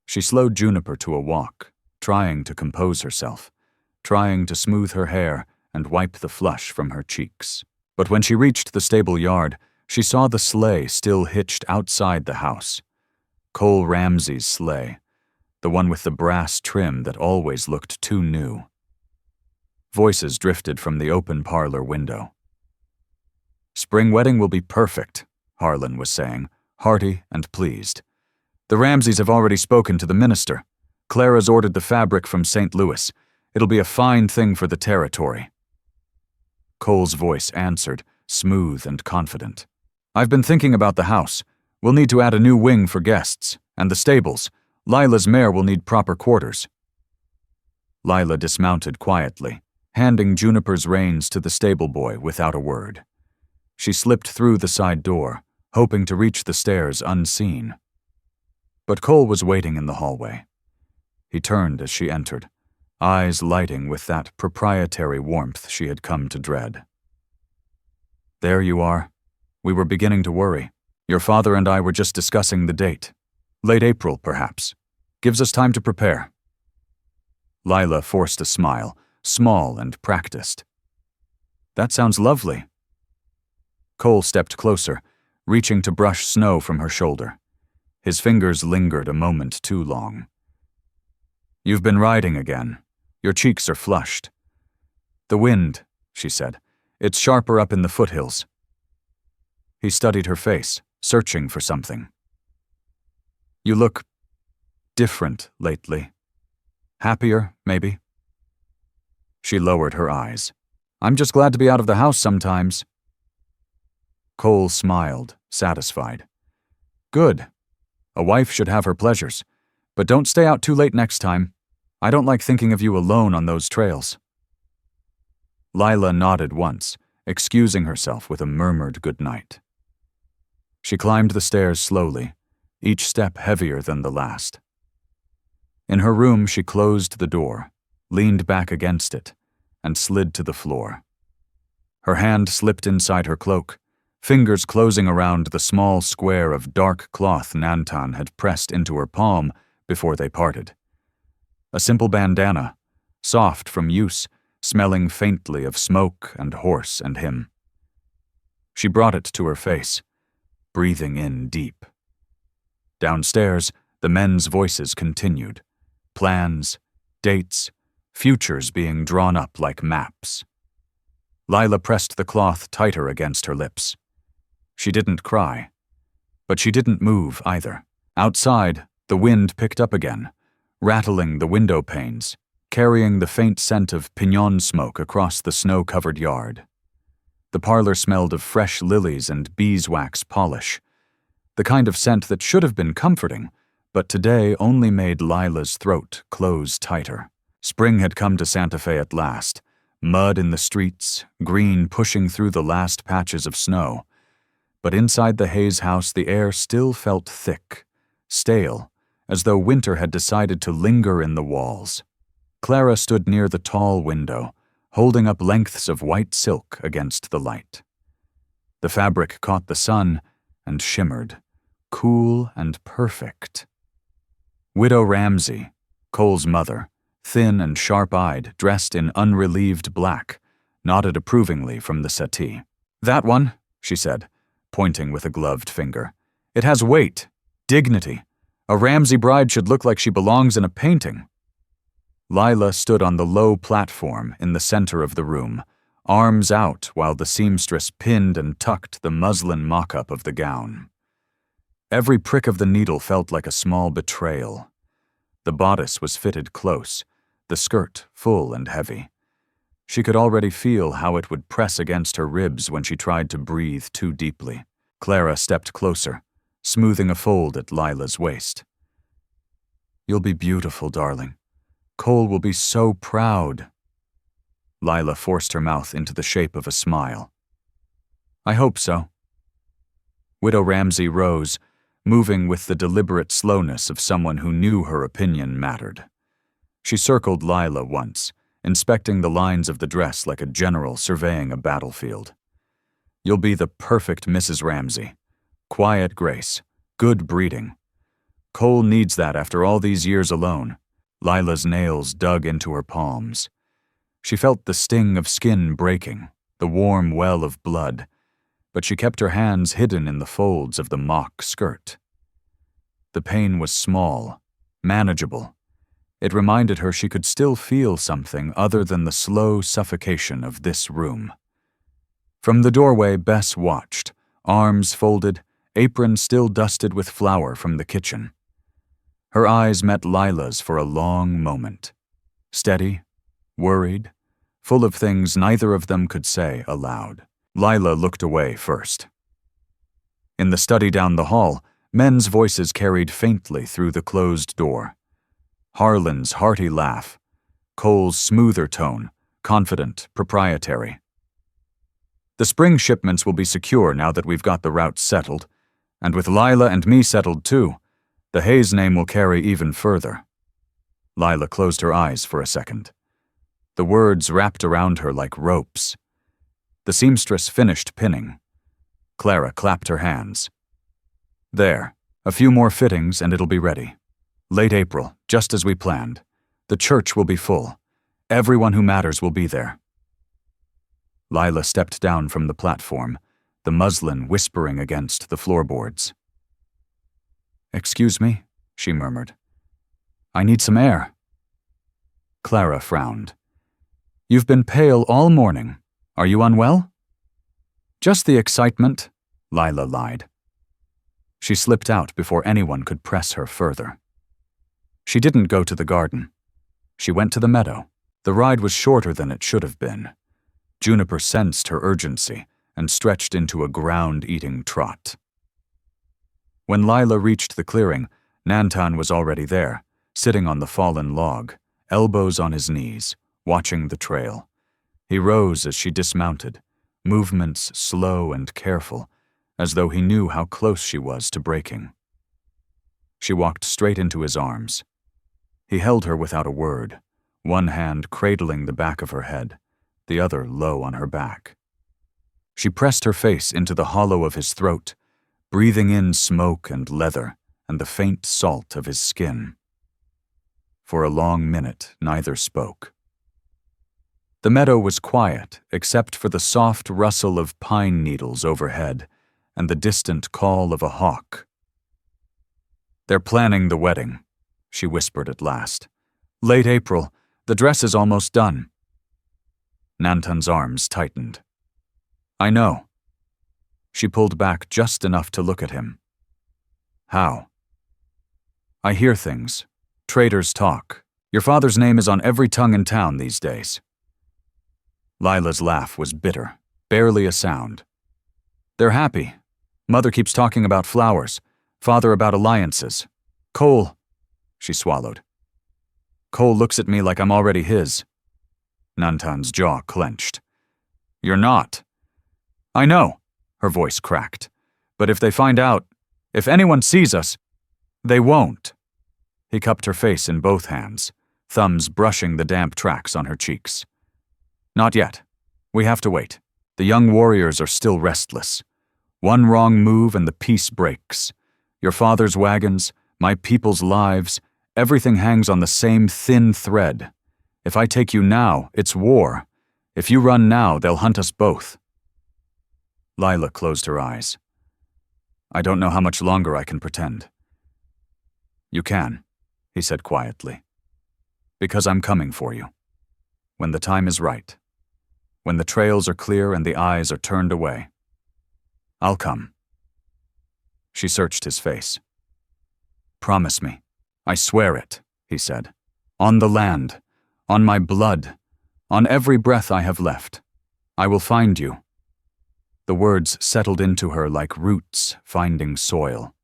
She slowed Juniper to a walk, trying to compose herself, trying to smooth her hair and wipe the flush from her cheeks. But when she reached the stable yard, she saw the sleigh still hitched outside the house. Cole Ramsey's sleigh, the one with the brass trim that always looked too new. Voices drifted from the open parlor window. "Spring wedding will be perfect," Harlan was saying, hearty and pleased. "The Ramseys have already spoken to the minister. Clara's ordered the fabric from St. Louis. It'll be a fine thing for the territory." Cole's voice answered, smooth and confident. "I've been thinking about the house. We'll need to add a new wing for guests, and the stables. Lila's mare will need proper quarters." Lila dismounted quietly, handing Juniper's reins to the stable boy without a word. She slipped through the side door, hoping to reach the stairs unseen. But Cole was waiting in the hallway. He turned as she entered, eyes lighting with that proprietary warmth she had come to dread. "There you are. We were beginning to worry. Your father and I were just discussing the date. Late April, perhaps. Gives us time to prepare." Lila forced a smile, small and practiced. "That sounds lovely." Cole stepped closer, reaching to brush snow from her shoulder. His fingers lingered a moment too long. "You've been riding again. Your cheeks are flushed." "The wind," she said. "It's sharper up in the foothills." He studied her face, searching for something. "You look different lately. Happier, maybe?" She lowered her eyes. "I'm just glad to be out of the house sometimes." Cole smiled, satisfied. "Good. A wife should have her pleasures. But don't stay out too late next time. I don't like thinking of you alone on those trails." Lila nodded once, excusing herself with a murmured good night. She climbed the stairs slowly, each step heavier than the last. In her room, she closed the door, leaned back against it, and slid to the floor. Her hand slipped inside her cloak, fingers closing around the small square of dark cloth Nantan had pressed into her palm before they parted. A simple bandana, soft from use, smelling faintly of smoke and horse and him. She brought it to her face, breathing in deep. Downstairs, the men's voices continued. Plans, dates, futures being drawn up like maps. Lila pressed the cloth tighter against her lips. She didn't cry, but she didn't move either. Outside, the wind picked up again, rattling the window panes, carrying the faint scent of piñon smoke across the snow-covered yard. The parlor smelled of fresh lilies and beeswax polish, the kind of scent that should have been comforting, but today only made Lila's throat close tighter. Spring had come to Santa Fe at last, mud in the streets, green pushing through the last patches of snow. But inside the Hayes house the air still felt thick, stale, as though winter had decided to linger in the walls. Clara stood near the tall window, holding up lengths of white silk against the light. The fabric caught the sun and shimmered, cool and perfect. Widow Ramsey, Cole's mother, thin and sharp-eyed, dressed in unrelieved black, nodded approvingly from the settee. "That one," she said, pointing with a gloved finger. "It has weight, dignity. A Ramsey bride should look like she belongs in a painting." Lila stood on the low platform in the center of the room, arms out while the seamstress pinned and tucked the muslin mock-up of the gown. Every prick of the needle felt like a small betrayal. The bodice was fitted close, the skirt full and heavy. She could already feel how it would press against her ribs when she tried to breathe too deeply. Clara stepped closer, smoothing a fold at Lila's waist. "You'll be beautiful, darling. Cole will be so proud." Lila forced her mouth into the shape of a smile. "I hope so." Widow Ramsey rose, moving with the deliberate slowness of someone who knew her opinion mattered. She circled Lila once, inspecting the lines of the dress like a general surveying a battlefield. "You'll be the perfect Mrs. Ramsey. Quiet grace, good breeding. Cole needs that after all these years alone." Lila's nails dug into her palms. She felt the sting of skin breaking, the warm well of blood, but she kept her hands hidden in the folds of the mock skirt. The pain was small, manageable. It reminded her she could still feel something other than the slow suffocation of this room. From the doorway, Bess watched, arms folded, apron still dusted with flour from the kitchen. Her eyes met Lila's for a long moment. Steady, worried, full of things neither of them could say aloud. Lila looked away first. In the study down the hall, men's voices carried faintly through the closed door. Harlan's hearty laugh, Cole's smoother tone, confident, proprietary. "The spring shipments will be secure now that we've got the routes settled, and with Lila and me settled too, the Hayes name will carry even further." Lila closed her eyes for a second. The words wrapped around her like ropes. The seamstress finished pinning. Clara clapped her hands. "There, a few more fittings and it'll be ready. Late April, just as we planned. The church will be full. Everyone who matters will be there." Lila stepped down from the platform, the muslin whispering against the floorboards. "Excuse me," she murmured. "I need some air." Clara frowned. "You've been pale all morning. Are you unwell?" "Just the excitement," Lila lied. She slipped out before anyone could press her further. She didn't go to the garden. She went to the meadow. The ride was shorter than it should have been. Juniper sensed her urgency and stretched into a ground-eating trot. When Lila reached the clearing, Nantan was already there, sitting on the fallen log, elbows on his knees, watching the trail. He rose as she dismounted, movements slow and careful, as though he knew how close she was to breaking. She walked straight into his arms. He held her without a word, one hand cradling the back of her head, the other low on her back. She pressed her face into the hollow of his throat, breathing in smoke and leather and the faint salt of his skin. For a long minute, neither spoke. The meadow was quiet, except for the soft rustle of pine needles overhead and the distant call of a hawk. "They're planning the wedding," she whispered at last. "Late April. The dress is almost done." Nantan's arms tightened. "I know." She pulled back just enough to look at him. "How?" "I hear things. Traders talk. Your father's name is on every tongue in town these days." Lila's laugh was bitter, barely a sound. "They're happy. Mother keeps talking about flowers, father about alliances. Cole," she swallowed. "Cole looks at me like I'm already his." Nantan's jaw clenched. "You're not." "I know," her voice cracked. "But if they find out, if anyone sees us, they won't." He cupped her face in both hands, thumbs brushing the damp tracks on her cheeks. "Not yet. We have to wait. The young warriors are still restless. One wrong move and the peace breaks. Your father's wagons, my people's lives, everything hangs on the same thin thread. If I take you now, it's war. If you run now, they'll hunt us both." Lila closed her eyes. "I don't know how much longer I can pretend." "You can," he said quietly. "Because I'm coming for you. When the time is right. When the trails are clear and the eyes are turned away. I'll come." She searched his face. "Promise me. I swear it," he said. "On the land, on my blood, on every breath I have left. I will find you." The words settled into her like roots finding soil.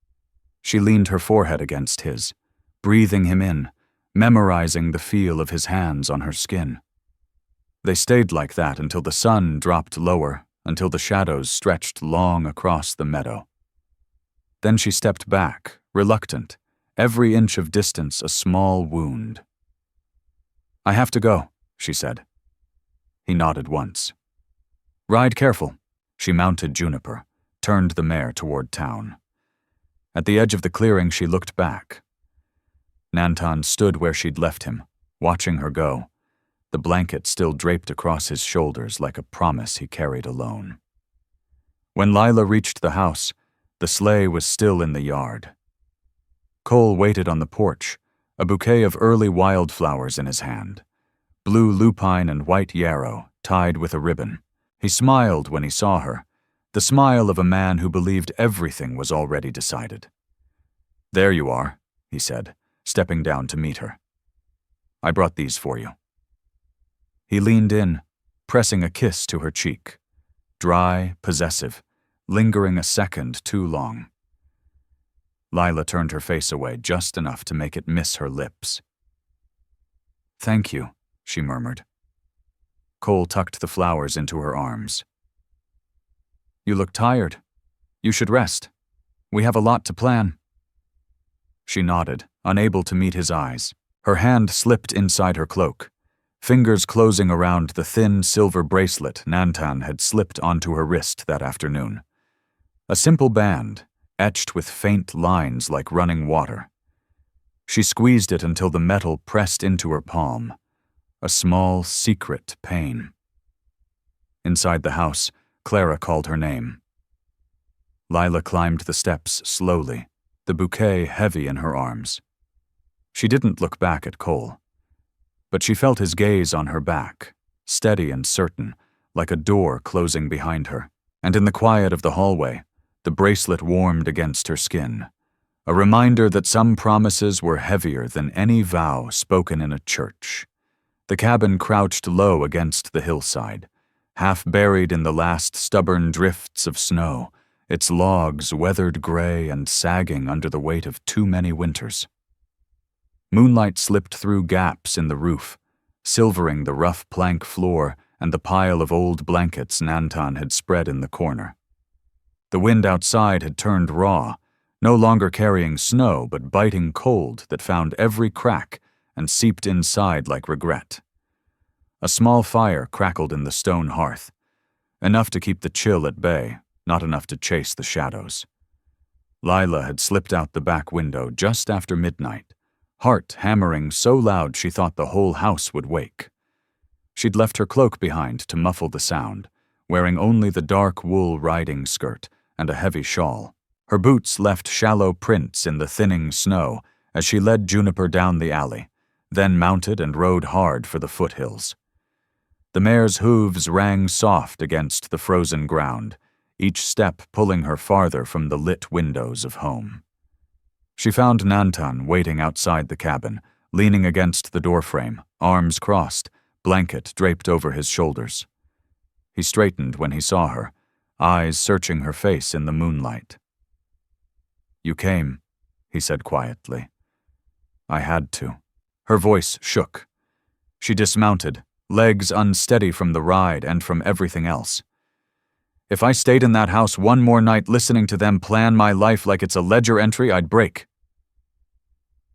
She leaned her forehead against his, breathing him in, memorizing the feel of his hands on her skin. They stayed like that until the sun dropped lower, until the shadows stretched long across the meadow. Then she stepped back, reluctant, every inch of distance a small wound. "I have to go," she said. He nodded once. "Ride careful." She mounted Juniper, turned the mare toward town. At the edge of the clearing, she looked back. Nantan stood where she'd left him, watching her go, the blanket still draped across his shoulders like a promise he carried alone. When Lila reached the house, the sleigh was still in the yard. Cole waited on the porch, a bouquet of early wildflowers in his hand, blue lupine and white yarrow tied with a ribbon. He smiled when he saw her, the smile of a man who believed everything was already decided. "There you are," he said, stepping down to meet her. "I brought these for you." He leaned in, pressing a kiss to her cheek, dry, possessive, lingering a second too long. Lila turned her face away just enough to make it miss her lips. "Thank you," she murmured. Cole tucked the flowers into her arms. "You look tired. You should rest. We have a lot to plan." She nodded, unable to meet his eyes. Her hand slipped inside her cloak, fingers closing around the thin silver bracelet Nantan had slipped onto her wrist that afternoon. A simple band, etched with faint lines like running water. She squeezed it until the metal pressed into her palm, a small, secret pain. Inside the house, Clara called her name. Lila climbed the steps slowly, the bouquet heavy in her arms. She didn't look back at Cole, but she felt his gaze on her back, steady and certain, like a door closing behind her. And in the quiet of the hallway, the bracelet warmed against her skin, a reminder that some promises were heavier than any vow spoken in a church. The cabin crouched low against the hillside, half buried in the last stubborn drifts of snow, its logs weathered gray and sagging under the weight of too many winters. Moonlight slipped through gaps in the roof, silvering the rough plank floor and the pile of old blankets Nantan had spread in the corner. The wind outside had turned raw, no longer carrying snow but biting cold that found every crack and seeped inside like regret. A small fire crackled in the stone hearth, enough to keep the chill at bay, not enough to chase the shadows. Lila had slipped out the back window just after midnight, heart hammering so loud she thought the whole house would wake. She'd left her cloak behind to muffle the sound, wearing only the dark wool riding skirt and a heavy shawl. Her boots left shallow prints in the thinning snow as she led Juniper down the alley, then mounted and rode hard for the foothills. The mare's hooves rang soft against the frozen ground, each step pulling her farther from the lit windows of home. She found Nantan waiting outside the cabin, leaning against the doorframe, arms crossed, blanket draped over his shoulders. He straightened when he saw her, eyes searching her face in the moonlight. "You came," he said quietly. "I had to." Her voice shook. She dismounted, legs unsteady from the ride and from everything else. "If I stayed in that house one more night listening to them plan my life like it's a ledger entry, I'd break."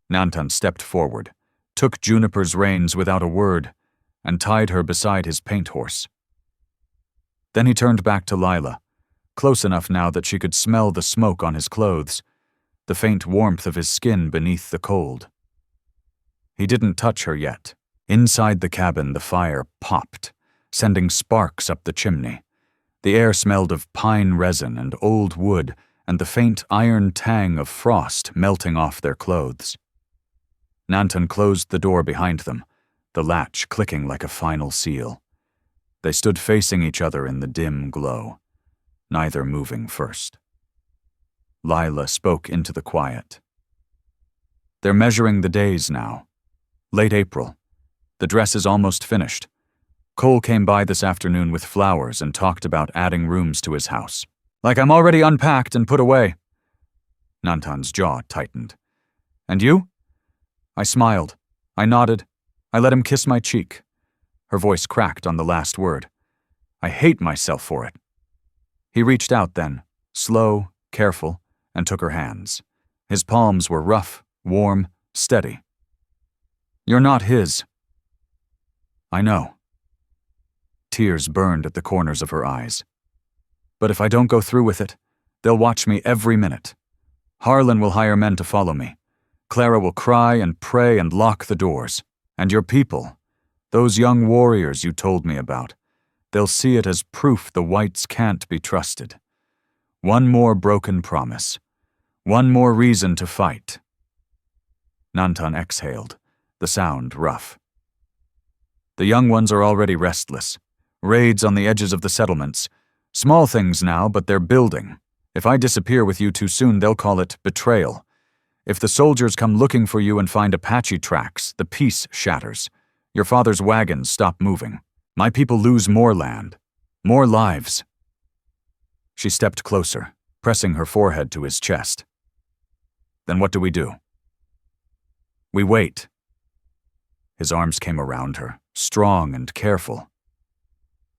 Nantan stepped forward, took Juniper's reins without a word, and tied her beside his paint horse. Then he turned back to Lila, close enough now that she could smell the smoke on his clothes, the faint warmth of his skin beneath the cold. He didn't touch her yet. Inside the cabin, the fire popped, sending sparks up the chimney. The air smelled of pine resin and old wood and the faint iron tang of frost melting off their clothes. Nantan closed the door behind them, the latch clicking like a final seal. They stood facing each other in the dim glow, neither moving first. Lila spoke into the quiet. "They're measuring the days now. Late April. The dress is almost finished. Cole came by this afternoon with flowers and talked about adding rooms to his house. Like I'm already unpacked and put away." Nantan's jaw tightened. "And you?" I smiled. I nodded. I let him kiss my cheek. Her voice cracked on the last word. "I hate myself for it." He reached out then, slow, careful, and took her hands. His palms were rough, warm, steady. "You're not his." "I know." Tears burned at the corners of her eyes. "But if I don't go through with it, they'll watch me every minute. Harlan will hire men to follow me. Clara will cry and pray and lock the doors. And your people, those young warriors you told me about, they'll see it as proof the whites can't be trusted. One more broken promise. One more reason to fight." Nantan exhaled, the sound rough. "The young ones are already restless. Raids on the edges of the settlements. Small things now, but they're building. If I disappear with you too soon, they'll call it betrayal. If the soldiers come looking for you and find Apache tracks, the peace shatters. Your father's wagons stop moving. My people lose more land, more lives." She stepped closer, pressing her forehead to his chest. "Then what do we do?" "We wait." His arms came around her, strong and careful.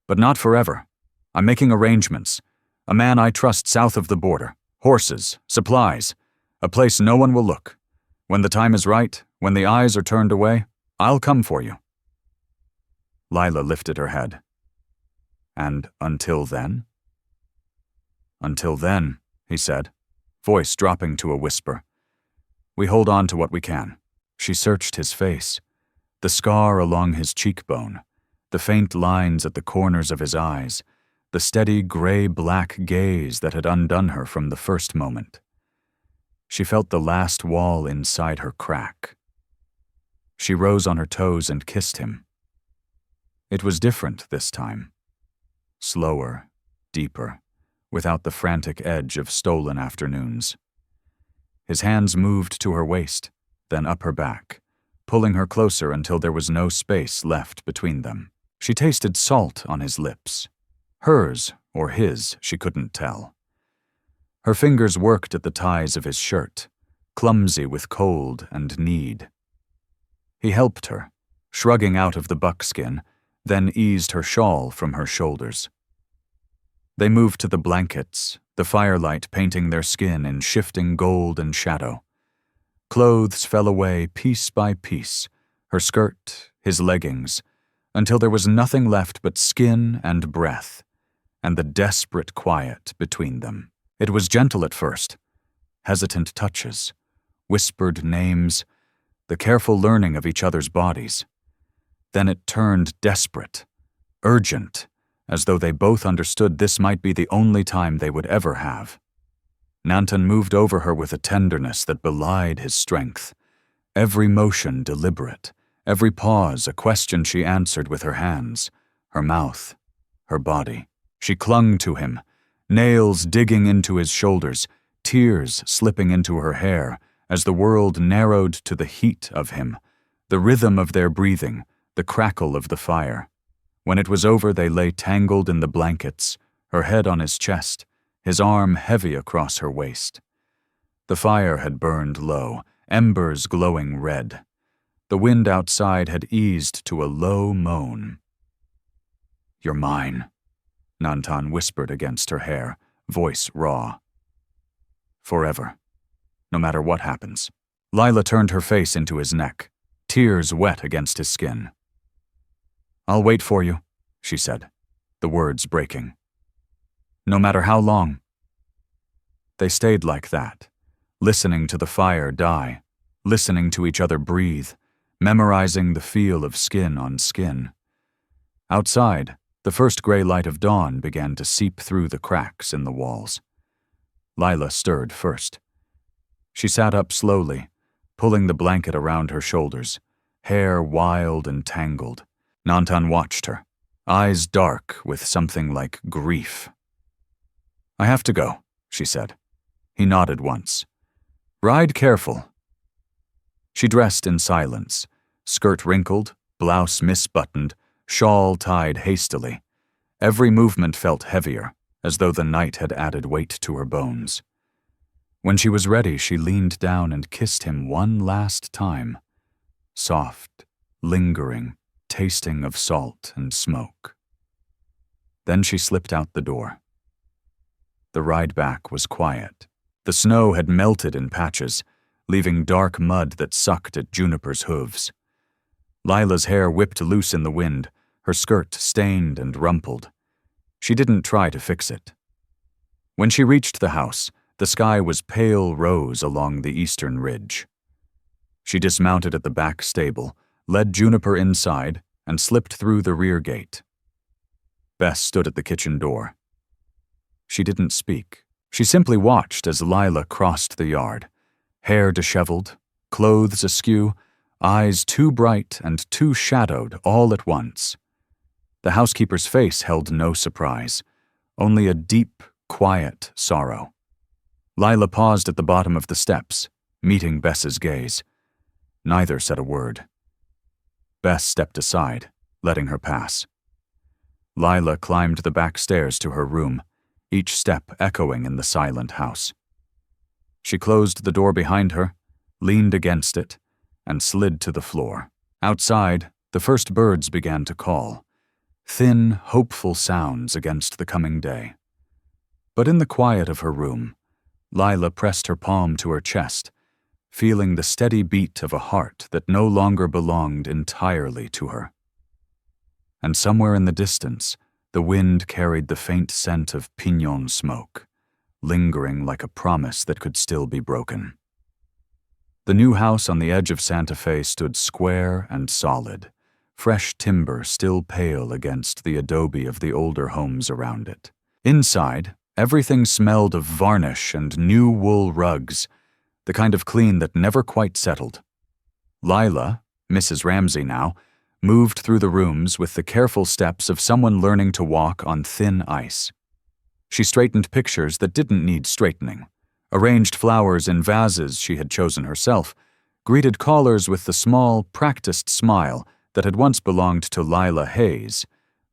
"But not forever. I'm making arrangements. A man I trust south of the border. Horses, supplies. A place no one will look. When the time is right, when the eyes are turned away, I'll come for you." Lila lifted her head. "And until then?" "Until then," he said, voice dropping to a whisper. "We hold on to what we can." She searched his face, the scar along his cheekbone, the faint lines at the corners of his eyes, the steady gray-black gaze that had undone her from the first moment. She felt the last wall inside her crack. She rose on her toes and kissed him. It was different this time. Slower, deeper, without the frantic edge of stolen afternoons. His hands moved to her waist, then up her back, pulling her closer until there was no space left between them. She tasted salt on his lips. Hers or his, she couldn't tell. Her fingers worked at the ties of his shirt, clumsy with cold and need. He helped her, shrugging out of the buckskin, then eased her shawl from her shoulders. They moved to the blankets, the firelight painting their skin in shifting gold and shadow. Clothes fell away piece by piece, her skirt, his leggings, until there was nothing left but skin and breath, and the desperate quiet between them. It was gentle at first, hesitant touches, whispered names, the careful learning of each other's bodies. Then it turned desperate, urgent, as though they both understood this might be the only time they would ever have. Nantan moved over her with a tenderness that belied his strength, every motion deliberate, every pause a question she answered with her hands, her mouth, her body. She clung to him, nails digging into his shoulders, tears slipping into her hair as the world narrowed to the heat of him, the rhythm of their breathing, the crackle of the fire. When it was over, they lay tangled in the blankets, her head on his chest, his arm heavy across her waist. The fire had burned low, embers glowing red. The wind outside had eased to a low moan. "You're mine," Nantan whispered against her hair, voice raw. "Forever, no matter what happens." Lila turned her face into his neck, tears wet against his skin. "I'll wait for you," she said, the words breaking. "No matter how long." They stayed like that, listening to the fire die, listening to each other breathe, memorizing the feel of skin on skin. Outside, the first gray light of dawn began to seep through the cracks in the walls. Lila stirred first. She sat up slowly, pulling the blanket around her shoulders, hair wild and tangled. Nantan watched her, eyes dark with something like grief. "I have to go," she said. He nodded once. "Ride careful." She dressed in silence, skirt wrinkled, blouse misbuttoned, shawl tied hastily. Every movement felt heavier, as though the night had added weight to her bones. When she was ready, she leaned down and kissed him one last time. Soft, lingering, tasting of salt and smoke. Then she slipped out the door. The ride back was quiet. The snow had melted in patches, leaving dark mud that sucked at Juniper's hooves. Lila's hair whipped loose in the wind, her skirt stained and rumpled. She didn't try to fix it. When she reached the house, the sky was pale rose along the eastern ridge. She dismounted at the back stable, led Juniper inside, and slipped through the rear gate. Bess stood at the kitchen door. She didn't speak. She simply watched as Lila crossed the yard, hair disheveled, clothes askew, eyes too bright and too shadowed all at once. The housekeeper's face held no surprise, only a deep, quiet sorrow. Lila paused at the bottom of the steps, meeting Bess's gaze. Neither said a word. Bess stepped aside, letting her pass. Lila climbed the back stairs to her room, each step echoing in the silent house. She closed the door behind her, leaned against it, and slid to the floor. Outside, the first birds began to call, thin, hopeful sounds against the coming day. But in the quiet of her room, Lila pressed her palm to her chest, feeling the steady beat of a heart that no longer belonged entirely to her. And somewhere in the distance, the wind carried the faint scent of piñon smoke, lingering like a promise that could still be broken. The new house on the edge of Santa Fe stood square and solid, fresh timber still pale against the adobe of the older homes around it. Inside, everything smelled of varnish and new wool rugs, the kind of clean that never quite settled. Lila, Mrs. Ramsey now, moved through the rooms with the careful steps of someone learning to walk on thin ice. She straightened pictures that didn't need straightening, arranged flowers in vases she had chosen herself, greeted callers with the small, practiced smile that had once belonged to Lila Hayes,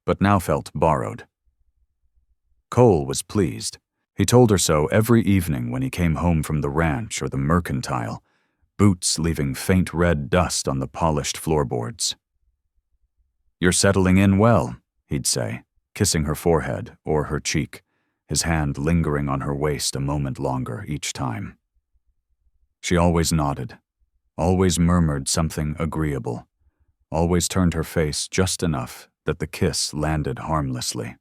but now felt borrowed. Cole was pleased. He told her so every evening when he came home from the ranch or the mercantile, boots leaving faint red dust on the polished floorboards. "You're settling in well," he'd say, kissing her forehead or her cheek, his hand lingering on her waist a moment longer each time. She always nodded, always murmured something agreeable, always turned her face just enough that the kiss landed harmlessly.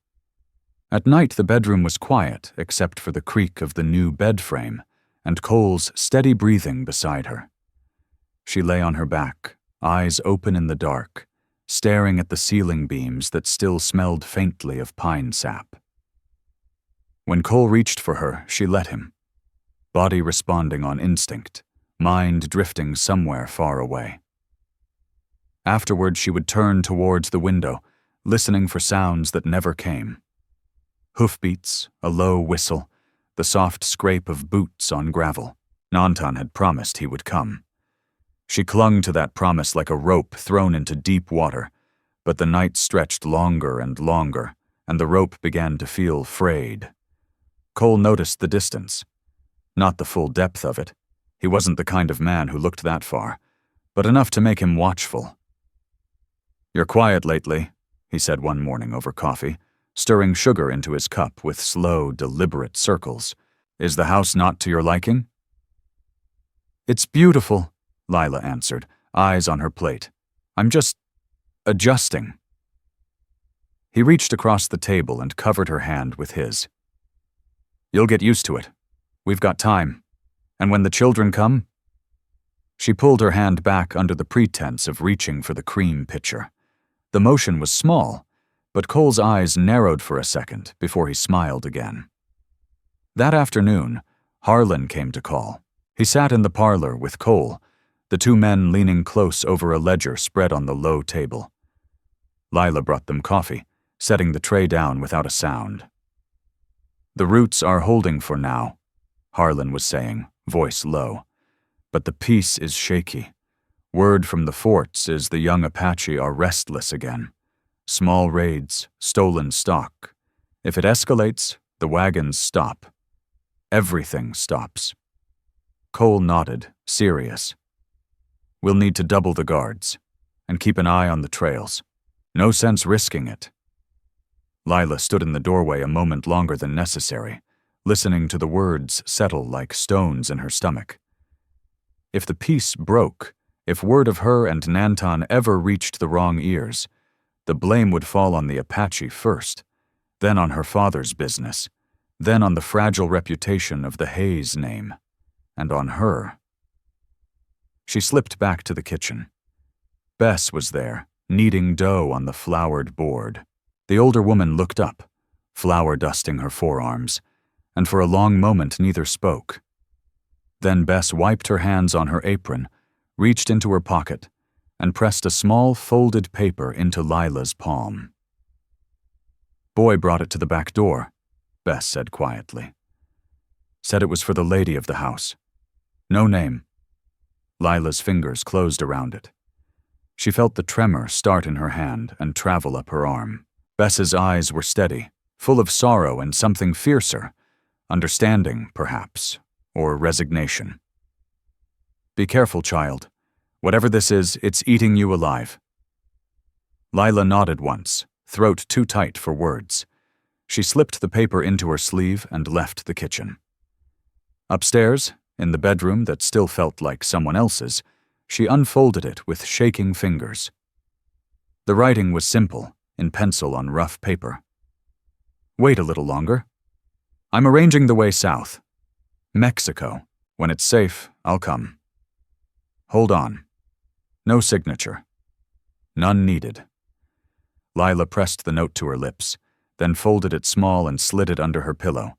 At night the bedroom was quiet except for the creak of the new bed frame and Cole's steady breathing beside her. She lay on her back, eyes open in the dark, staring at the ceiling beams that still smelled faintly of pine sap. When Cole reached for her, she let him, body responding on instinct, mind drifting somewhere far away. Afterward, she would turn towards the window, listening for sounds that never came. Hoofbeats, a low whistle, the soft scrape of boots on gravel. Nantan had promised he would come. She clung to that promise like a rope thrown into deep water, but the night stretched longer and longer, and the rope began to feel frayed. Cole noticed the distance. Not the full depth of it. He wasn't the kind of man who looked that far, but enough to make him watchful. "You're quiet lately," he said one morning over coffee, stirring sugar into his cup with slow, deliberate circles. "Is the house not to your liking?" "It's beautiful," Lila answered, eyes on her plate. "I'm just adjusting." He reached across the table and covered her hand with his. "You'll get used to it. We've got time. And when the children come—" She pulled her hand back under the pretense of reaching for the cream pitcher. The motion was small, but Cole's eyes narrowed for a second before he smiled again. That afternoon, Harlan came to call. He sat in the parlor with Cole, the two men leaning close over a ledger spread on the low table. Lila brought them coffee, setting the tray down without a sound. "The roots are holding for now," Harlan was saying, voice low. "But the peace is shaky. Word from the forts is the young Apache are restless again. Small raids, stolen stock. If it escalates, the wagons stop. Everything stops." Cole nodded, serious. "We'll need to double the guards, and keep an eye on the trails. No sense risking it." Lila stood in the doorway a moment longer than necessary, listening to the words settle like stones in her stomach. If the peace broke, if word of her and Nantan ever reached the wrong ears, the blame would fall on the Apache first, then on her father's business, then on the fragile reputation of the Hayes name, and on her. She slipped back to the kitchen. Bess was there, kneading dough on the floured board. The older woman looked up, flour dusting her forearms, and for a long moment neither spoke. Then Bess wiped her hands on her apron, reached into her pocket, and pressed a small folded paper into Lila's palm. "Boy brought it to the back door," Bess said quietly. "Said it was for the lady of the house. No name." Lila's fingers closed around it. She felt the tremor start in her hand and travel up her arm. Bess's eyes were steady, full of sorrow and something fiercer, understanding, perhaps, or resignation. "Be careful, child. Whatever this is, it's eating you alive." Lila nodded once, throat too tight for words. She slipped the paper into her sleeve and left the kitchen. Upstairs, in the bedroom that still felt like someone else's, she unfolded it with shaking fingers. The writing was simple, in pencil on rough paper. "Wait a little longer. I'm arranging the way south. Mexico. When it's safe, I'll come. Hold on. No signature. None needed." Lila pressed the note to her lips, then folded it small and slid it under her pillow,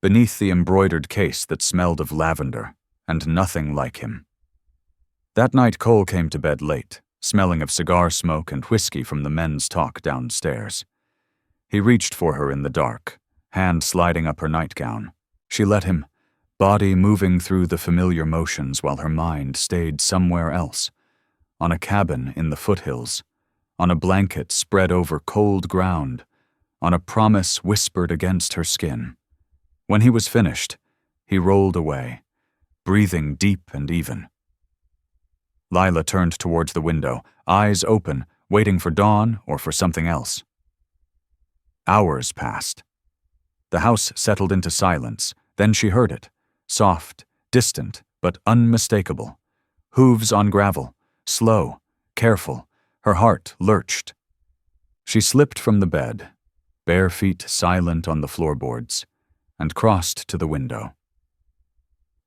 beneath the embroidered case that smelled of lavender, and nothing like him. That night Cole came to bed late, smelling of cigar smoke and whiskey from the men's talk downstairs. He reached for her in the dark, hand sliding up her nightgown. She let him, body moving through the familiar motions while her mind stayed somewhere else, on a cabin in the foothills, on a blanket spread over cold ground, on a promise whispered against her skin. When he was finished, he rolled away, breathing deep and even. Lila turned towards the window, eyes open, waiting for dawn or for something else. Hours passed. The house settled into silence. Then she heard it. Soft, distant, but unmistakable. Hooves on gravel. Slow, careful. Her heart lurched. She slipped from the bed, bare feet silent on the floorboards, and crossed to the window.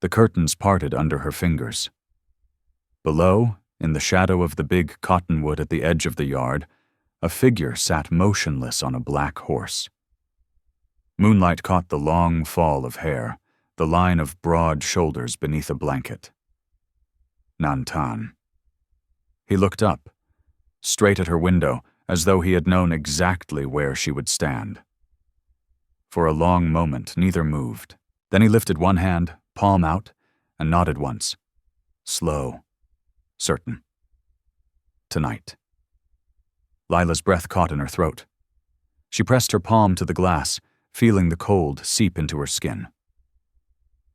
The curtains parted under her fingers. Below, in the shadow of the big cottonwood at the edge of the yard, a figure sat motionless on a black horse. Moonlight caught the long fall of hair, the line of broad shoulders beneath a blanket. Nantan. He looked up, straight at her window, as though he had known exactly where she would stand. For a long moment, neither moved. Then he lifted one hand, palm out, and nodded once. Slow. Certain. Tonight. Lila's breath caught in her throat. She pressed her palm to the glass, feeling the cold seep into her skin.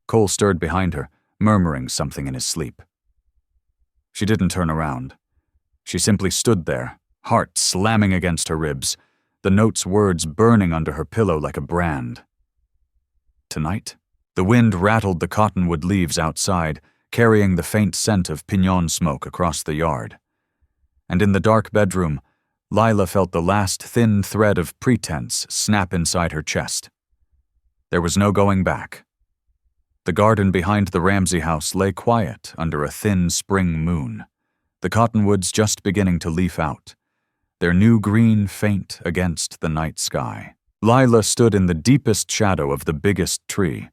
Cole stirred behind her, murmuring something in his sleep. She didn't turn around. She simply stood there, heart slamming against her ribs, the note's words burning under her pillow like a brand. Tonight, the wind rattled the cottonwood leaves outside, carrying the faint scent of pinon smoke across the yard. And in the dark bedroom, Lila felt the last thin thread of pretense snap inside her chest. There was no going back. The garden behind the Ramsey house lay quiet under a thin spring moon, the cottonwoods just beginning to leaf out, their new green faint against the night sky. Lila stood in the deepest shadow of the biggest tree,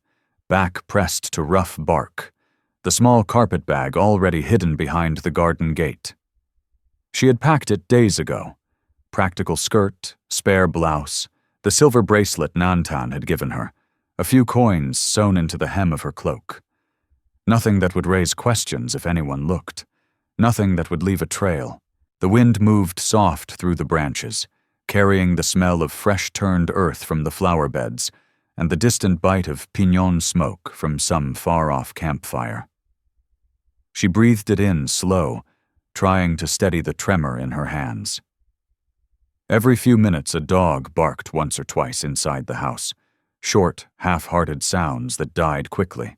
back pressed to rough bark, the small carpet bag already hidden behind the garden gate. She had packed it days ago. Practical skirt, spare blouse, the silver bracelet Nantan had given her, a few coins sewn into the hem of her cloak. Nothing that would raise questions if anyone looked. Nothing that would leave a trail. The wind moved soft through the branches, carrying the smell of fresh-turned earth from the flower beds and the distant bite of pinon smoke from some far-off campfire. She breathed it in slow, trying to steady the tremor in her hands. Every few minutes a dog barked once or twice inside the house, short, half-hearted sounds that died quickly.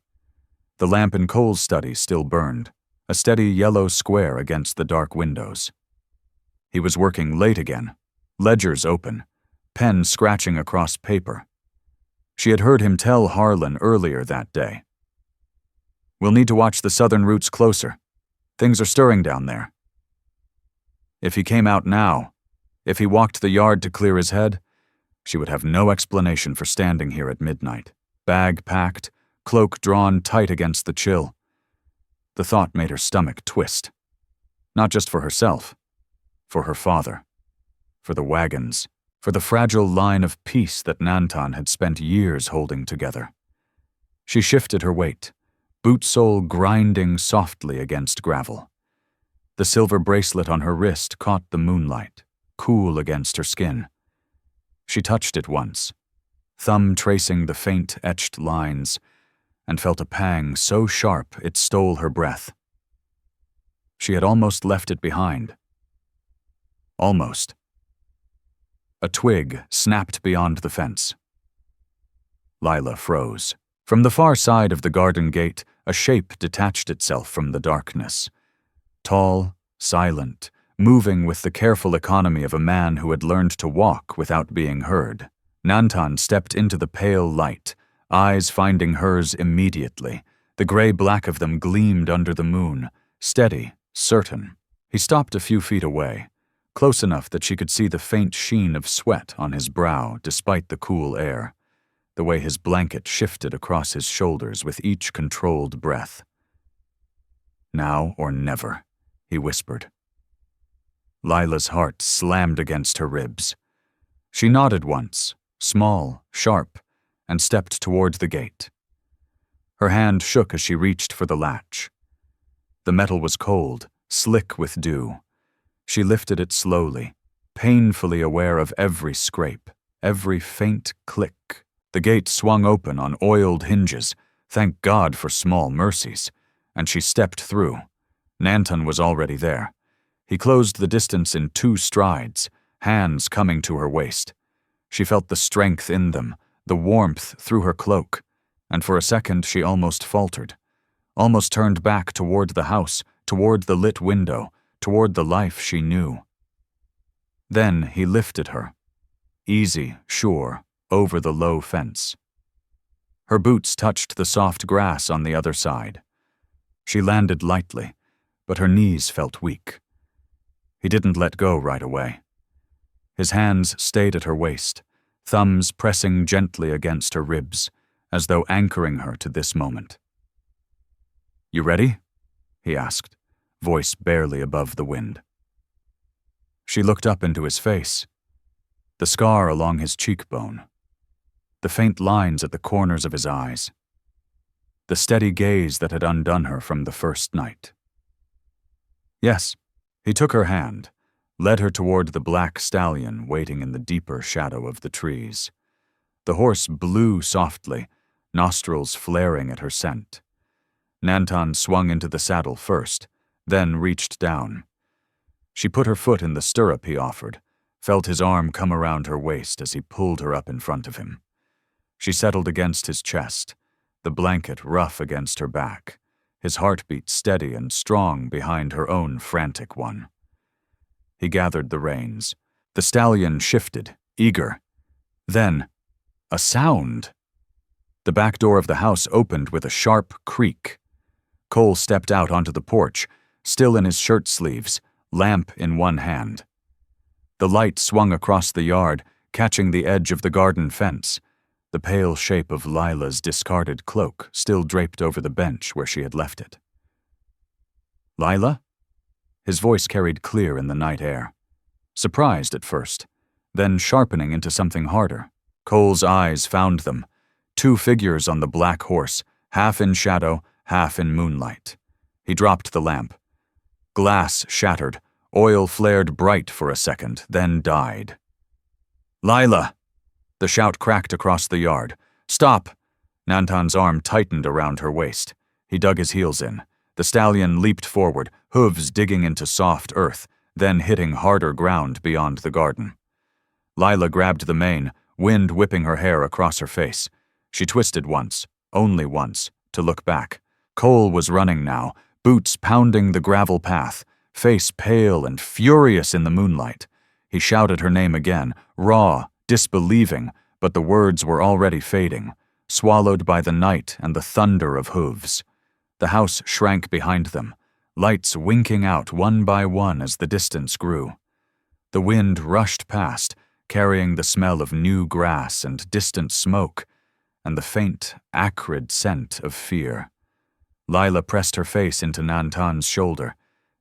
The lamp in Cole's study still burned, a steady yellow square against the dark windows. He was working late again, ledgers open, pen scratching across paper. She had heard him tell Harlan earlier that day. "We'll need to watch the southern routes closer. Things are stirring down there." If he came out now, if he walked the yard to clear his head, she would have no explanation for standing here at midnight, bag packed, cloak drawn tight against the chill. The thought made her stomach twist. Not just for herself, for her father, for the wagons, for the fragile line of peace that Nantan had spent years holding together. She shifted her weight, boot sole grinding softly against gravel. The silver bracelet on her wrist caught the moonlight, cool against her skin. She touched it once, thumb tracing the faint etched lines, and felt a pang so sharp it stole her breath. She had almost left it behind. Almost. A twig snapped beyond the fence. Lila froze. From the far side of the garden gate, a shape detached itself from the darkness. Tall, silent, moving with the careful economy of a man who had learned to walk without being heard. Nantan stepped into the pale light, eyes finding hers immediately. The gray-black of them gleamed under the moon, steady, certain. He stopped a few feet away, close enough that she could see the faint sheen of sweat on his brow despite the cool air, the way his blanket shifted across his shoulders with each controlled breath. "Now or never," he whispered. Lila's heart slammed against her ribs. She nodded once, small, sharp, and stepped toward the gate. Her hand shook as she reached for the latch. The metal was cold, slick with dew. She lifted it slowly, painfully aware of every scrape, every faint click. The gate swung open on oiled hinges, thank God for small mercies, and she stepped through. Nantan was already there. He closed the distance in 2 strides, hands coming to her waist. She felt the strength in them, the warmth through her cloak, and for a second she almost faltered, almost turned back toward the house, toward the lit window, toward the life she knew. Then he lifted her, easy, sure, over the low fence. Her boots touched the soft grass on the other side. She landed lightly, but her knees felt weak. He didn't let go right away. His hands stayed at her waist, thumbs pressing gently against her ribs, as though anchoring her to this moment. "You ready?" he asked, voice barely above the wind. She looked up into his face, the scar along his cheekbone, the faint lines at the corners of his eyes, the steady gaze that had undone her from the first night. Yes, he took her hand, led her toward the black stallion waiting in the deeper shadow of the trees. The horse blew softly, nostrils flaring at her scent. Nantan swung into the saddle first, then reached down. She put her foot in the stirrup he offered, felt his arm come around her waist as he pulled her up in front of him. She settled against his chest, the blanket rough against her back, his heartbeat steady and strong behind her own frantic one. He gathered the reins. The stallion shifted, eager. Then, a sound. The back door of the house opened with a sharp creak. Cole stepped out onto the porch, still in his shirt sleeves, lamp in one hand. The light swung across the yard, catching the edge of the garden fence, the pale shape of Lila's discarded cloak still draped over the bench where she had left it. "Lila?" His voice carried clear in the night air. Surprised at first, then sharpening into something harder. Cole's eyes found them, two figures on the black horse, half in shadow, half in moonlight. He dropped the lamp. Glass shattered, oil flared bright for a second, then died. "Lila!" The shout cracked across the yard. "Stop!" Nantan's arm tightened around her waist. He dug his heels in. The stallion leaped forward, hooves digging into soft earth, then hitting harder ground beyond the garden. Lila grabbed the mane, wind whipping her hair across her face. She twisted once, only once, to look back. Cole was running now, boots pounding the gravel path, face pale and furious in the moonlight. He shouted her name again, raw, disbelieving, but the words were already fading, swallowed by the night and the thunder of hooves. The house shrank behind them, lights winking out one by one as the distance grew. The wind rushed past, carrying the smell of new grass and distant smoke, and the faint, acrid scent of fear. Lila pressed her face into Nantan's shoulder,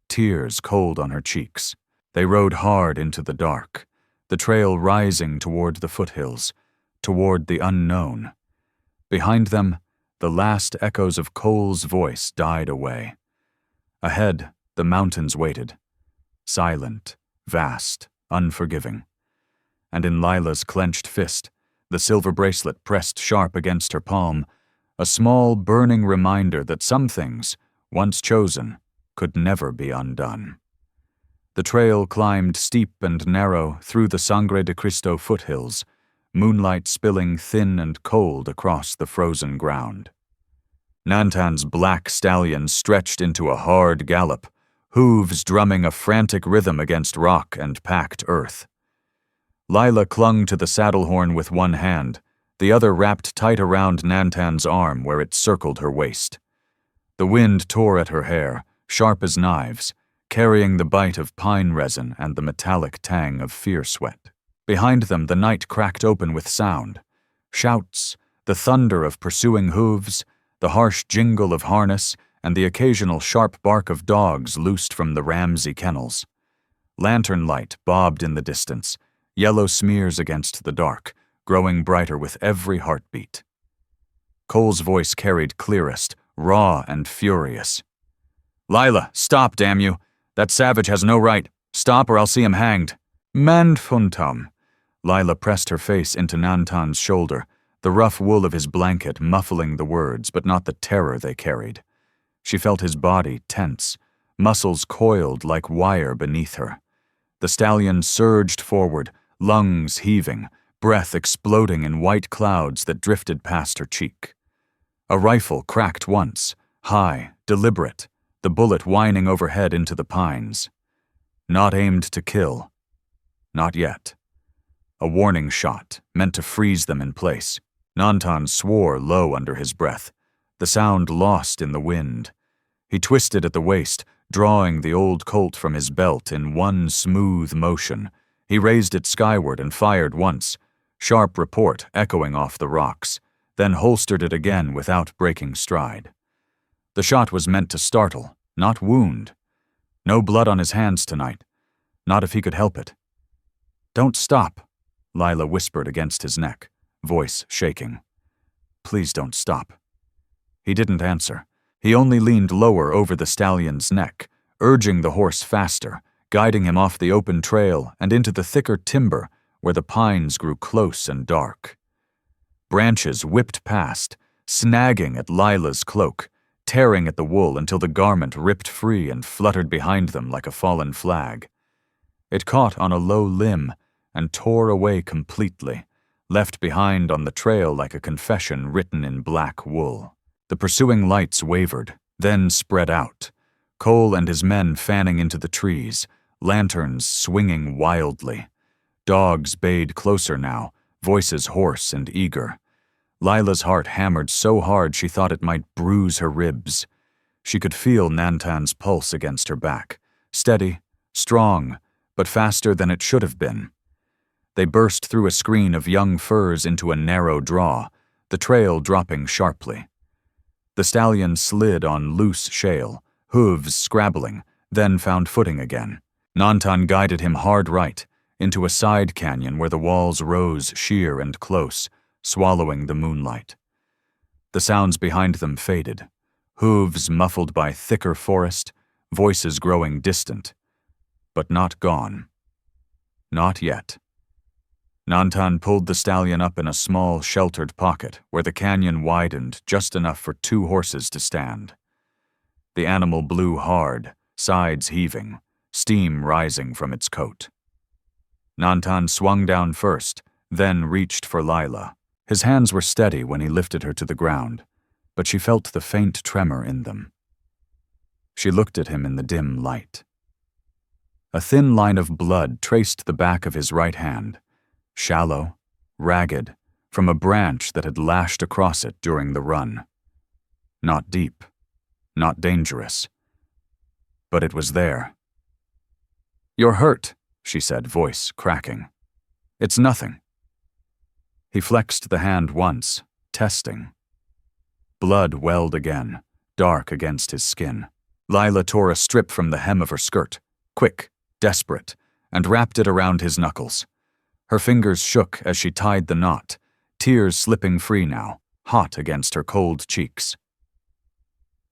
tears cold on her cheeks. They rode hard into the dark, the trail rising toward the foothills, toward the unknown. Behind them, the last echoes of Cole's voice died away. Ahead, the mountains waited, silent, vast, unforgiving. And in Lila's clenched fist, the silver bracelet pressed sharp against her palm, a small, burning reminder that some things, once chosen, could never be undone. The trail climbed steep and narrow through the Sangre de Cristo foothills, moonlight spilling thin and cold across the frozen ground. Nantan's black stallion stretched into a hard gallop, hooves drumming a frantic rhythm against rock and packed earth. Lila clung to the saddle horn with one hand, the other wrapped tight around Nantan's arm where it circled her waist. The wind tore at her hair, sharp as knives, carrying the bite of pine resin and the metallic tang of fear sweat. Behind them, the night cracked open with sound. Shouts, the thunder of pursuing hooves, the harsh jingle of harness, and the occasional sharp bark of dogs loosed from the Ramsey kennels. Lantern light bobbed in the distance, yellow smears against the dark, growing brighter with every heartbeat. Cole's voice carried clearest, raw and furious. "Lila, stop, damn you! That savage has no right. Stop or I'll see him hanged." "Mandfuntam." Lila pressed her face into Nantan's shoulder, the rough wool of his blanket muffling the words, but not the terror they carried. She felt his body tense, muscles coiled like wire beneath her. The stallion surged forward, lungs heaving, breath exploding in white clouds that drifted past her cheek. A rifle cracked once, high, deliberate, the bullet whining overhead into the pines. Not aimed to kill. Not yet. A warning shot, meant to freeze them in place. Nantan swore low under his breath, the sound lost in the wind. He twisted at the waist, drawing the old Colt from his belt in one smooth motion. He raised it skyward and fired once, sharp report echoing off the rocks, then holstered it again without breaking stride. The shot was meant to startle, not wound. No blood on his hands tonight, not if he could help it. "Don't stop," Lila whispered against his neck, voice shaking. "Please don't stop." He didn't answer. He only leaned lower over the stallion's neck, urging the horse faster, guiding him off the open trail and into the thicker timber where the pines grew close and dark. Branches whipped past, snagging at Lila's cloak, tearing at the wool until the garment ripped free and fluttered behind them like a fallen flag. It caught on a low limb and tore away completely, left behind on the trail like a confession written in black wool. The pursuing lights wavered, then spread out, Cole and his men fanning into the trees, lanterns swinging wildly. Dogs bayed closer now, voices hoarse and eager. Lila's heart hammered so hard she thought it might bruise her ribs. She could feel Nantan's pulse against her back, steady, strong, but faster than it should have been. They burst through a screen of young firs into a narrow draw, the trail dropping sharply. The stallion slid on loose shale, hooves scrabbling, then found footing again. Nantan guided him hard right, into a side canyon where the walls rose sheer and close, swallowing the moonlight. The sounds behind them faded, hooves muffled by thicker forest, voices growing distant, but not gone. Not yet. Nantan pulled the stallion up in a small, sheltered pocket where the canyon widened just enough for 2 horses to stand. The animal blew hard, sides heaving, steam rising from its coat. Nantan swung down first, then reached for Lila. His hands were steady when he lifted her to the ground, but she felt the faint tremor in them. She looked at him in the dim light. A thin line of blood traced the back of his right hand, shallow, ragged, from a branch that had lashed across it during the run. Not deep, not dangerous, but it was there. "You're hurt," she said, voice cracking. "It's nothing." He flexed the hand once, testing. Blood welled again, dark against his skin. Lila tore a strip from the hem of her skirt, quick, desperate, and wrapped it around his knuckles. Her fingers shook as she tied the knot, tears slipping free now, hot against her cold cheeks.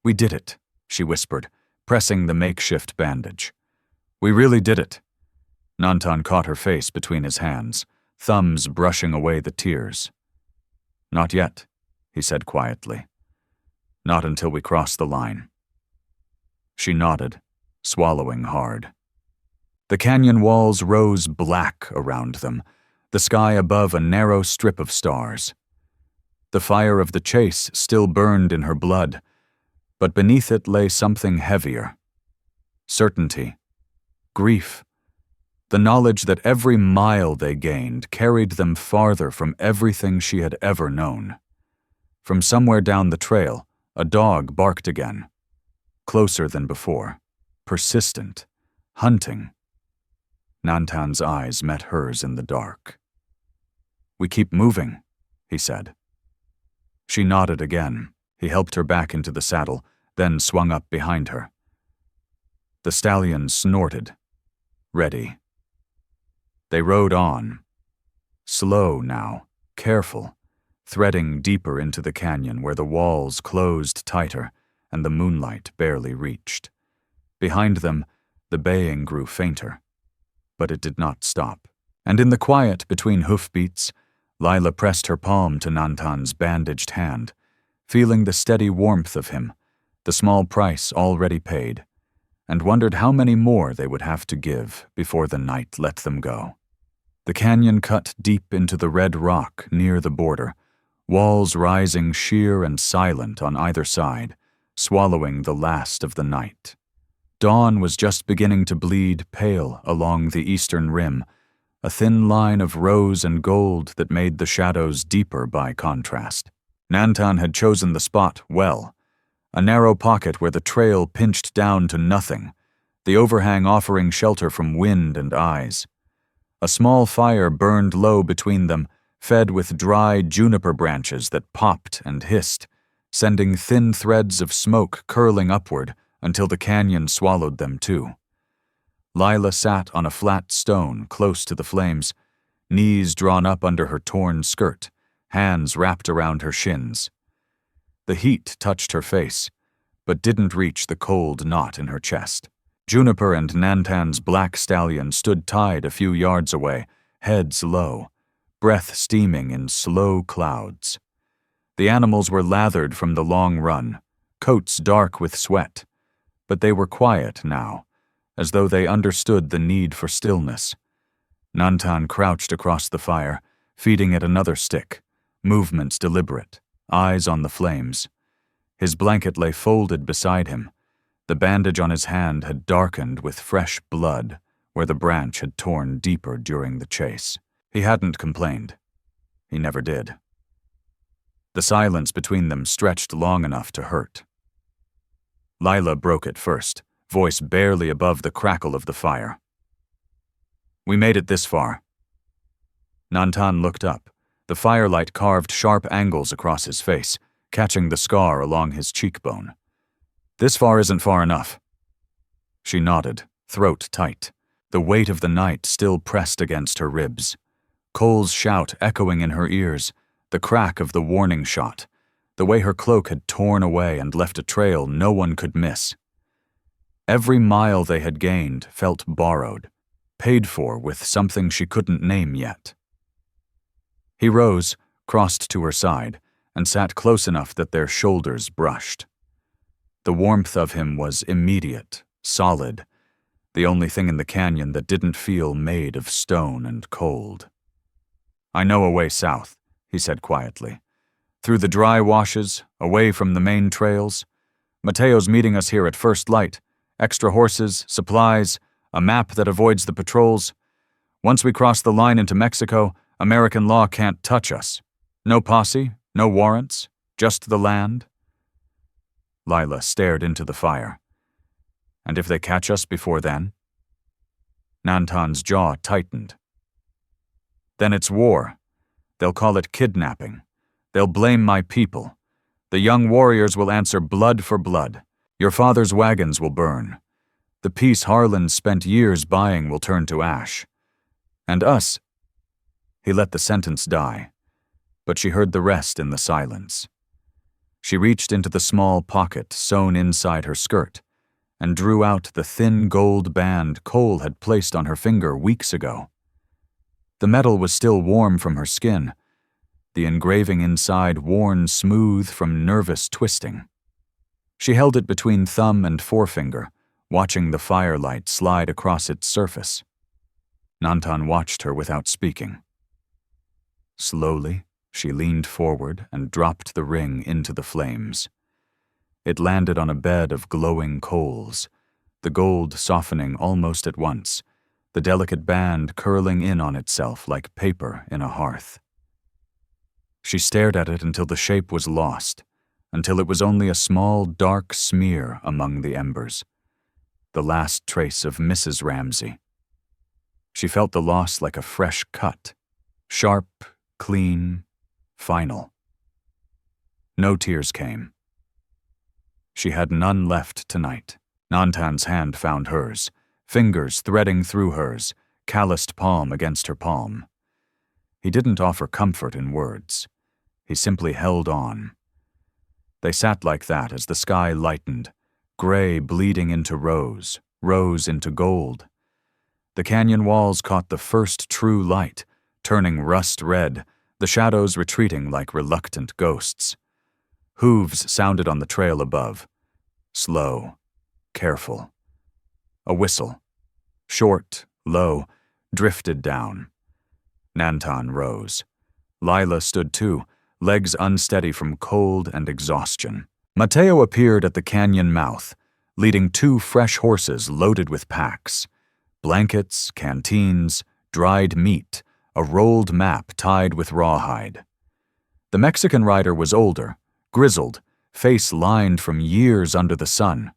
"We did it," she whispered, pressing the makeshift bandage. "We really did it." Nantan caught her face between his hands, thumbs brushing away the tears. "Not yet," he said quietly. "Not until we cross the line." She nodded, swallowing hard. The canyon walls rose black around them, the sky above a narrow strip of stars. The fire of the chase still burned in her blood, but beneath it lay something heavier. Certainty, grief, the knowledge that every mile they gained carried them farther from everything she had ever known. From somewhere down the trail, a dog barked again, closer than before, persistent, hunting. Nantan's eyes met hers in the dark. "We keep moving," he said. She nodded again. He helped her back into the saddle, then swung up behind her. The stallion snorted, ready. They rode on, slow now, careful, threading deeper into the canyon where the walls closed tighter and the moonlight barely reached. Behind them, the baying grew fainter, but it did not stop. And in the quiet between hoofbeats, Lila pressed her palm to Nantan's bandaged hand, feeling the steady warmth of him, the small price already paid, and wondered how many more they would have to give before the night let them go. The canyon cut deep into the red rock near the border, walls rising sheer and silent on either side, swallowing the last of the night. Dawn was just beginning to bleed pale along the eastern rim, a thin line of rose and gold that made the shadows deeper by contrast. Nantan had chosen the spot well, a narrow pocket where the trail pinched down to nothing, the overhang offering shelter from wind and eyes. A small fire burned low between them, fed with dry juniper branches that popped and hissed, sending thin threads of smoke curling upward until the canyon swallowed them too. Lila sat on a flat stone close to the flames, knees drawn up under her torn skirt, hands wrapped around her shins. The heat touched her face, but didn't reach the cold knot in her chest. Juniper and Nantan's black stallion stood tied a few yards away, heads low, breath steaming in slow clouds. The animals were lathered from the long run, coats dark with sweat, but they were quiet now, as though they understood the need for stillness. Nantan crouched across the fire, feeding it another stick, movements deliberate, eyes on the flames. His blanket lay folded beside him. The bandage on his hand had darkened with fresh blood where the branch had torn deeper during the chase. He hadn't complained. He never did. The silence between them stretched long enough to hurt. Lila broke it first, voice barely above the crackle of the fire. "We made it this far." Nantan looked up. The firelight carved sharp angles across his face, catching the scar along his cheekbone. "This far isn't far enough." She nodded, throat tight, the weight of the night still pressed against her ribs. Cole's shout echoing in her ears, the crack of the warning shot, the way her cloak had torn away and left a trail no one could miss. Every mile they had gained felt borrowed, paid for with something she couldn't name yet. He rose, crossed to her side, and sat close enough that their shoulders brushed. The warmth of him was immediate, solid, the only thing in the canyon that didn't feel made of stone and cold. "I know a way south," he said quietly. "Through the dry washes, away from the main trails. Mateo's meeting us here at first light. Extra horses, supplies, a map that avoids the patrols. Once we cross the line into Mexico, American law can't touch us. No posse, no warrants, just the land." Lila stared into the fire. "And if they catch us before then?" Nantan's jaw tightened. "Then it's war. They'll call it kidnapping. They'll blame my people. The young warriors will answer blood for blood. Your father's wagons will burn. The peace Harlan spent years buying will turn to ash. And us—" He let the sentence die, but she heard the rest in the silence. She reached into the small pocket sewn inside her skirt and drew out the thin gold band Cole had placed on her finger weeks ago. The metal was still warm from her skin, the engraving inside worn smooth from nervous twisting. She held it between thumb and forefinger, watching the firelight slide across its surface. Nantan watched her without speaking. Slowly, she leaned forward and dropped the ring into the flames. It landed on a bed of glowing coals, the gold softening almost at once, the delicate band curling in on itself like paper in a hearth. She stared at it until the shape was lost, until it was only a small dark smear among the embers, the last trace of Mrs. Ramsey. She felt the loss like a fresh cut, sharp, clean, final. No tears came. She had none left tonight. Nantan's hand found hers, fingers threading through hers, calloused palm against her palm. He didn't offer comfort in words. He simply held on. They sat like that as the sky lightened, gray bleeding into rose, rose into gold. The canyon walls caught the first true light, turning rust red, the shadows retreating like reluctant ghosts. Hooves sounded on the trail above. Slow, careful. A whistle. Short, low, drifted down. Nantan rose. Lila stood too, legs unsteady from cold and exhaustion. Mateo appeared at the canyon mouth, leading 2 fresh horses loaded with packs. Blankets, canteens, dried meat, a rolled map tied with rawhide. The Mexican rider was older, grizzled, face lined from years under the sun.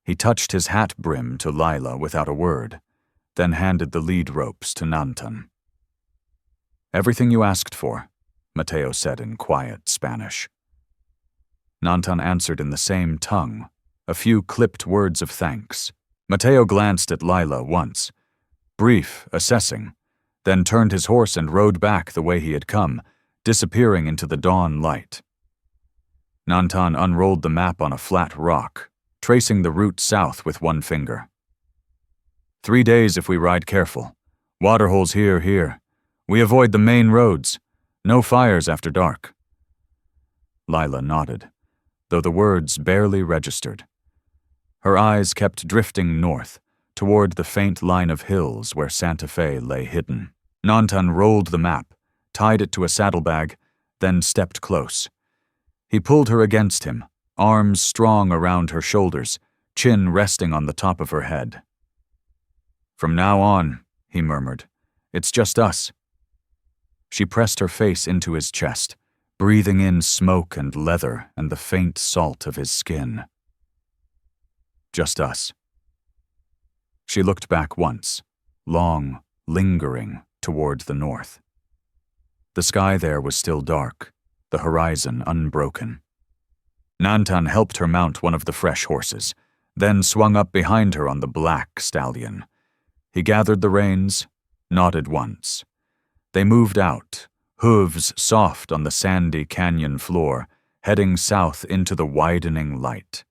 He touched his hat brim to Lila without a word, then handed the lead ropes to Nantan. "Everything you asked for," Mateo said in quiet Spanish. Nantan answered in the same tongue, a few clipped words of thanks. Mateo glanced at Lila once, brief, assessing, then turned his horse and rode back the way he had come, disappearing into the dawn light. Nantan unrolled the map on a flat rock, tracing the route south with one finger. 3 days if we ride careful. Waterholes here. We avoid the main roads. No fires after dark." Lila nodded, though the words barely registered. Her eyes kept drifting north, toward the faint line of hills where Santa Fe lay hidden. Nantan rolled the map, tied it to a saddlebag, then stepped close. He pulled her against him, arms strong around her shoulders, chin resting on the top of her head. "From now on," he murmured, "it's just us." She pressed her face into his chest, breathing in smoke and leather and the faint salt of his skin. "Just us." She looked back once, long, lingering, toward the north. The sky there was still dark, the horizon unbroken. Nantan helped her mount one of the fresh horses, then swung up behind her on the black stallion. He gathered the reins, nodded once. They moved out, hooves soft on the sandy canyon floor, heading south into the widening light.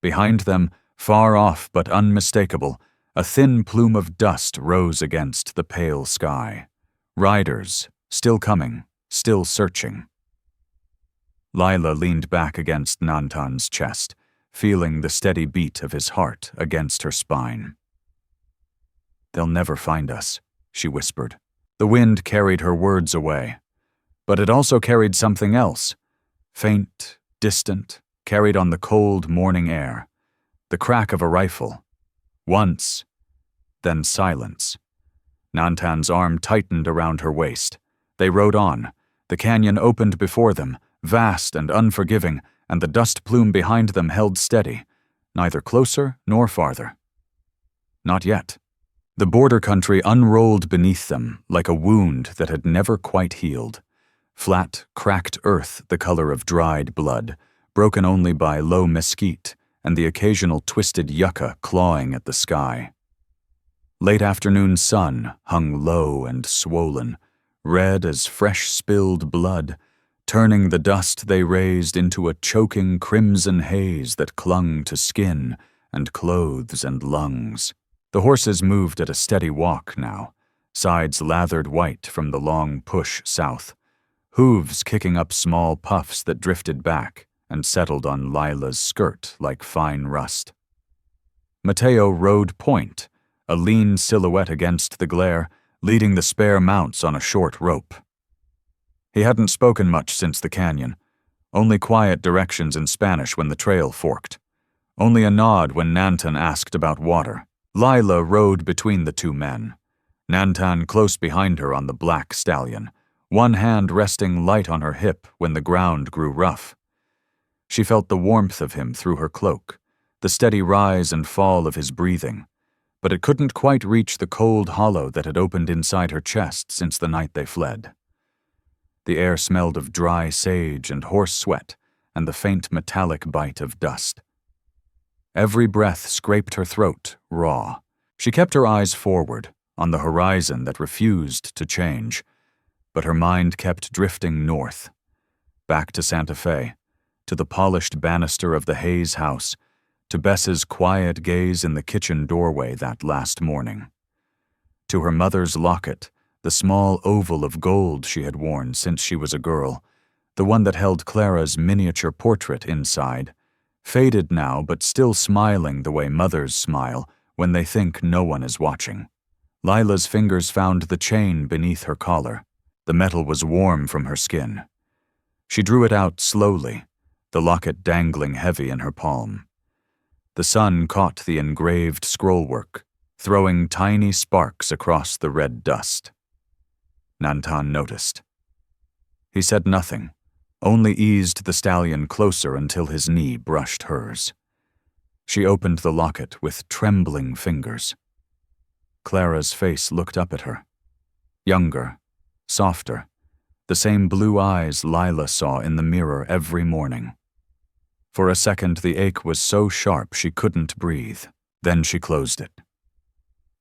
Behind them, far off but unmistakable, a thin plume of dust rose against the pale sky. Riders, still coming, still searching. Lila leaned back against Nantan's chest, feeling the steady beat of his heart against her spine. "They'll never find us," she whispered. The wind carried her words away, but it also carried something else, faint, distant, carried on the cold morning air. The crack of a rifle. Once, then silence. Nantan's arm tightened around her waist. They rode on. The canyon opened before them, vast and unforgiving, and the dust plume behind them held steady, neither closer nor farther. Not yet. The border country unrolled beneath them like a wound that had never quite healed. Flat, cracked earth the color of dried blood, broken only by low mesquite and the occasional twisted yucca clawing at the sky. Late afternoon sun hung low and swollen, red as fresh spilled blood, turning the dust they raised into a choking crimson haze that clung to skin and clothes and lungs. The horses moved at a steady walk now, sides lathered white from the long push south, hooves kicking up small puffs that drifted back and settled on Lila's skirt like fine rust. Mateo rode point, a lean silhouette against the glare, leading the spare mounts on a short rope. He hadn't spoken much since the canyon, only quiet directions in Spanish when the trail forked, only a nod when Nantan asked about water. Lila rode between the two men, Nantan close behind her on the black stallion, one hand resting light on her hip when the ground grew rough. She felt the warmth of him through her cloak, the steady rise and fall of his breathing, but it couldn't quite reach the cold hollow that had opened inside her chest since the night they fled. The air smelled of dry sage and horse sweat and the faint metallic bite of dust. Every breath scraped her throat, raw. She kept her eyes forward, on the horizon that refused to change, but her mind kept drifting north, back to Santa Fe, to the polished banister of the Hayes house, to Bess's quiet gaze in the kitchen doorway that last morning, to her mother's locket, the small oval of gold she had worn since she was a girl, the one that held Clara's miniature portrait inside, faded now but still smiling the way mothers smile when they think no one is watching. Lila's fingers found the chain beneath her collar, The metal was warm from her skin. She drew it out slowly, the locket dangling heavy in her palm. The sun caught the engraved scrollwork, throwing tiny sparks across the red dust. Nantan noticed. He said nothing, only eased the stallion closer until his knee brushed hers. She opened the locket with trembling fingers. Clara's face looked up at her. Younger, softer, the same blue eyes Lila saw in the mirror every morning. For a second, the ache was so sharp she couldn't breathe. Then she closed it.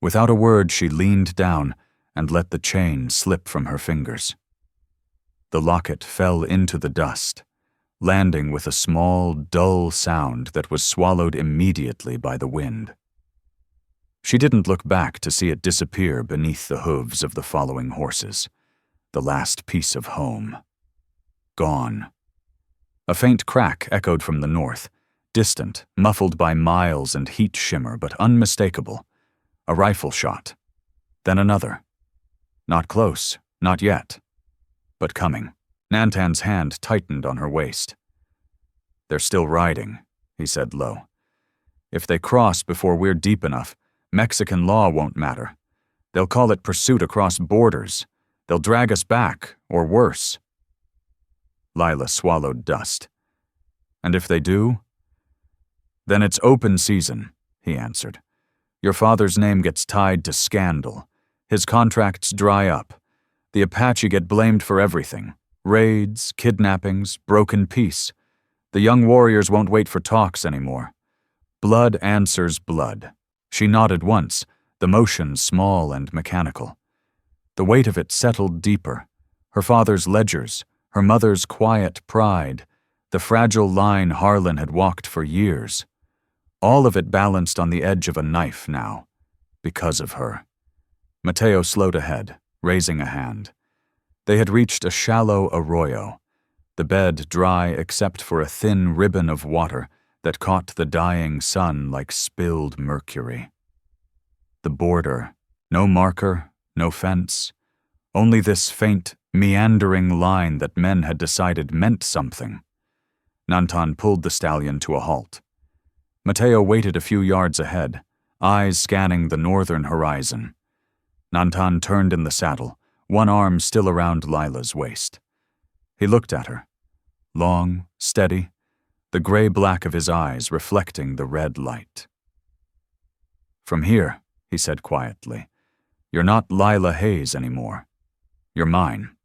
Without a word, she leaned down and let the chain slip from her fingers. The locket fell into the dust, landing with a small, dull sound that was swallowed immediately by the wind. She didn't look back to see it disappear beneath the hooves of the following horses, the last piece of home. Gone. A faint crack echoed from the north, distant, muffled by miles and heat shimmer, but unmistakable. A rifle shot. Then another. Not close, not yet, but coming. Nantan's hand tightened on her waist. "They're still riding," he said low. "If they cross before we're deep enough, Mexican law won't matter. They'll call it pursuit across borders. They'll drag us back, or worse." Lila swallowed dust. "And if they do?" "Then it's open season," he answered. "Your father's name gets tied to scandal. His contracts dry up. The Apache get blamed for everything. Raids, kidnappings, broken peace. The young warriors won't wait for talks anymore. Blood answers blood." She nodded once, the motion small and mechanical. The weight of it settled deeper. Her father's ledgers, her mother's quiet pride, the fragile line Harlan had walked for years. All of it balanced on the edge of a knife now, because of her. Mateo slowed ahead, raising a hand. They had reached a shallow arroyo, the bed dry except for a thin ribbon of water that caught the dying sun like spilled mercury. The border, no marker, no fence, only this faint, meandering line that men had decided meant something. Nantan pulled the stallion to a halt. Mateo waited a few yards ahead, eyes scanning the northern horizon. Nantan turned in the saddle, one arm still around Lila's waist. He looked at her, long, steady, the gray-black of his eyes reflecting the red light. "From here," he said quietly, "you're not Lila Hayes anymore. You're mine."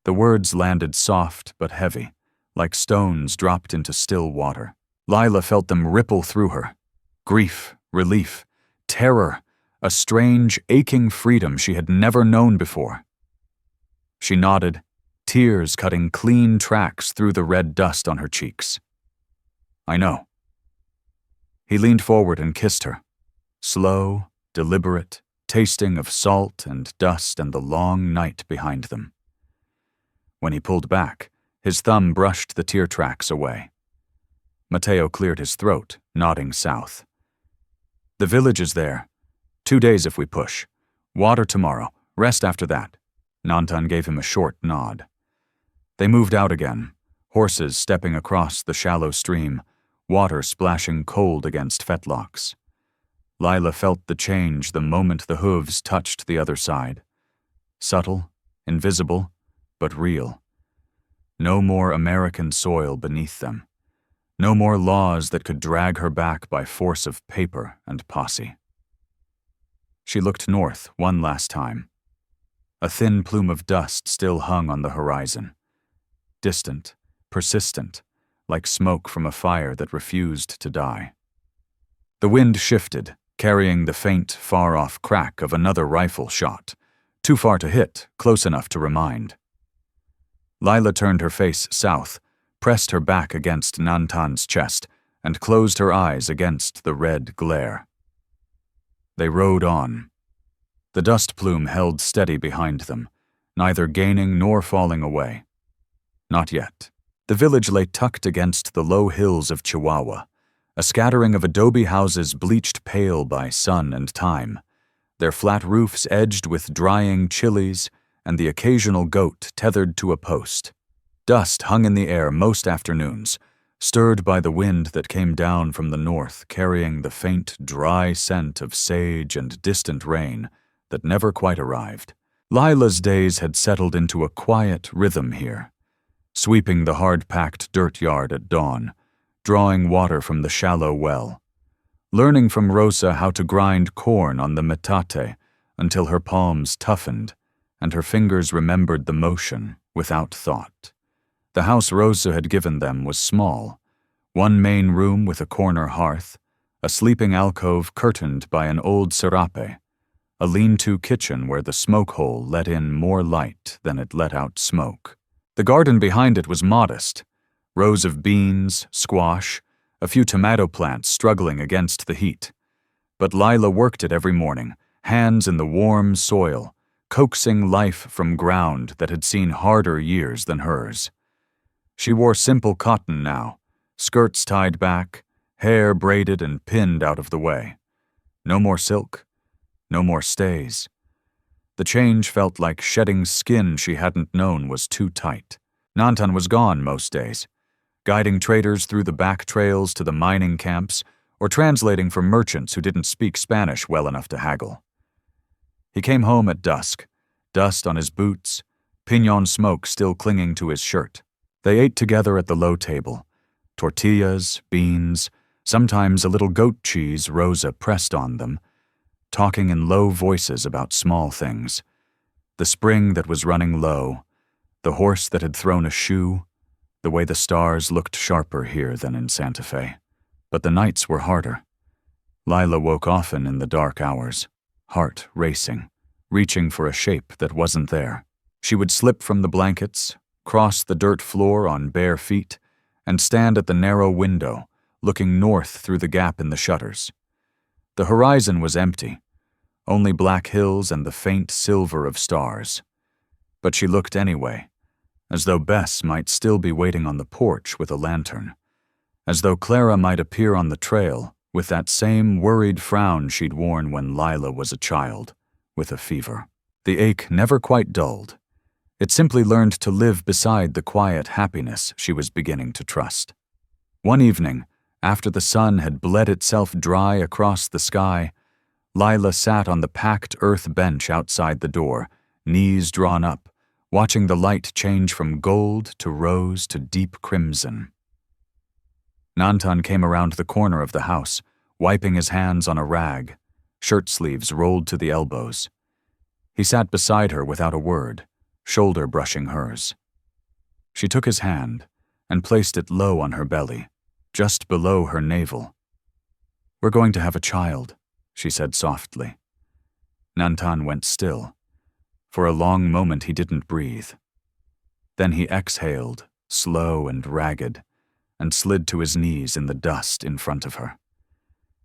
The words landed soft but heavy, like stones dropped into still water. Lila felt them ripple through her. Grief, relief, terror, a strange, aching freedom she had never known before. She nodded, tears cutting clean tracks through the red dust on her cheeks. "I know." He leaned forward and kissed her, slow, deliberate, tasting of salt and dust and the long night behind them. When he pulled back, his thumb brushed the tear tracks away. Mateo cleared his throat, nodding south. "The village is there. 2 days if we push. Water tomorrow, rest after that." Nantan gave him a short nod. They moved out again, horses stepping across the shallow stream, water splashing cold against fetlocks. Lila felt the change the moment the hooves touched the other side. Subtle, invisible, but real. No more American soil beneath them. No more laws that could drag her back by force of paper and posse. She looked north one last time. A thin plume of dust still hung on the horizon. Distant, persistent, like smoke from a fire that refused to die. The wind shifted, carrying the faint, far-off crack of another rifle shot, too far to hit, close enough to remind. Lila turned her face south, pressed her back against Nantan's chest, and closed her eyes against the red glare. They rode on. The dust plume held steady behind them, neither gaining nor falling away. Not yet. The village lay tucked against the low hills of Chihuahua, a scattering of adobe houses bleached pale by sun and time, their flat roofs edged with drying chilies and the occasional goat tethered to a post. Dust hung in the air most afternoons, stirred by the wind that came down from the north, carrying the faint, dry scent of sage and distant rain that never quite arrived. Lila's days had settled into a quiet rhythm here, sweeping the hard-packed dirt yard at dawn, drawing water from the shallow well, learning from Rosa how to grind corn on the metate until her palms toughened and her fingers remembered the motion without thought. The house Rosa had given them was small, one main room with a corner hearth, a sleeping alcove curtained by an old serape, a lean-to kitchen where the smoke hole let in more light than it let out smoke. The garden behind it was modest, rows of beans, squash, a few tomato plants struggling against the heat. But Lila worked it every morning, hands in the warm soil, coaxing life from ground that had seen harder years than hers. She wore simple cotton now, skirts tied back, hair braided and pinned out of the way. No more silk, no more stays. The change felt like shedding skin she hadn't known was too tight. Nantan was gone most days, guiding traders through the back trails to the mining camps or translating for merchants who didn't speak Spanish well enough to haggle. He came home at dusk, dust on his boots, piñon smoke still clinging to his shirt. They ate together at the low table, tortillas, beans, sometimes a little goat cheese Rosa pressed on them, talking in low voices about small things. The spring that was running low, the horse that had thrown a shoe, the way the stars looked sharper here than in Santa Fe. But the nights were harder. Lila woke often in the dark hours, heart racing, reaching for a shape that wasn't there. She would slip from the blankets, cross the dirt floor on bare feet, and stand at the narrow window, looking north through the gap in the shutters. The horizon was empty, only black hills and the faint silver of stars. But she looked anyway, as though Bess might still be waiting on the porch with a lantern, as though Clara might appear on the trail with that same worried frown she'd worn when Lila was a child, with a fever. The ache never quite dulled. It simply learned to live beside the quiet happiness she was beginning to trust. One evening, after the sun had bled itself dry across the sky, Lila sat on the packed earth bench outside the door, knees drawn up, watching the light change from gold to rose to deep crimson. Nantan came around the corner of the house, wiping his hands on a rag, shirt sleeves rolled to the elbows. He sat beside her without a word, shoulder brushing hers. She took his hand and placed it low on her belly, just below her navel. "We're going to have a child," she said softly. Nantan went still. For a long moment he didn't breathe. Then he exhaled, slow and ragged, and slid to his knees in the dust in front of her.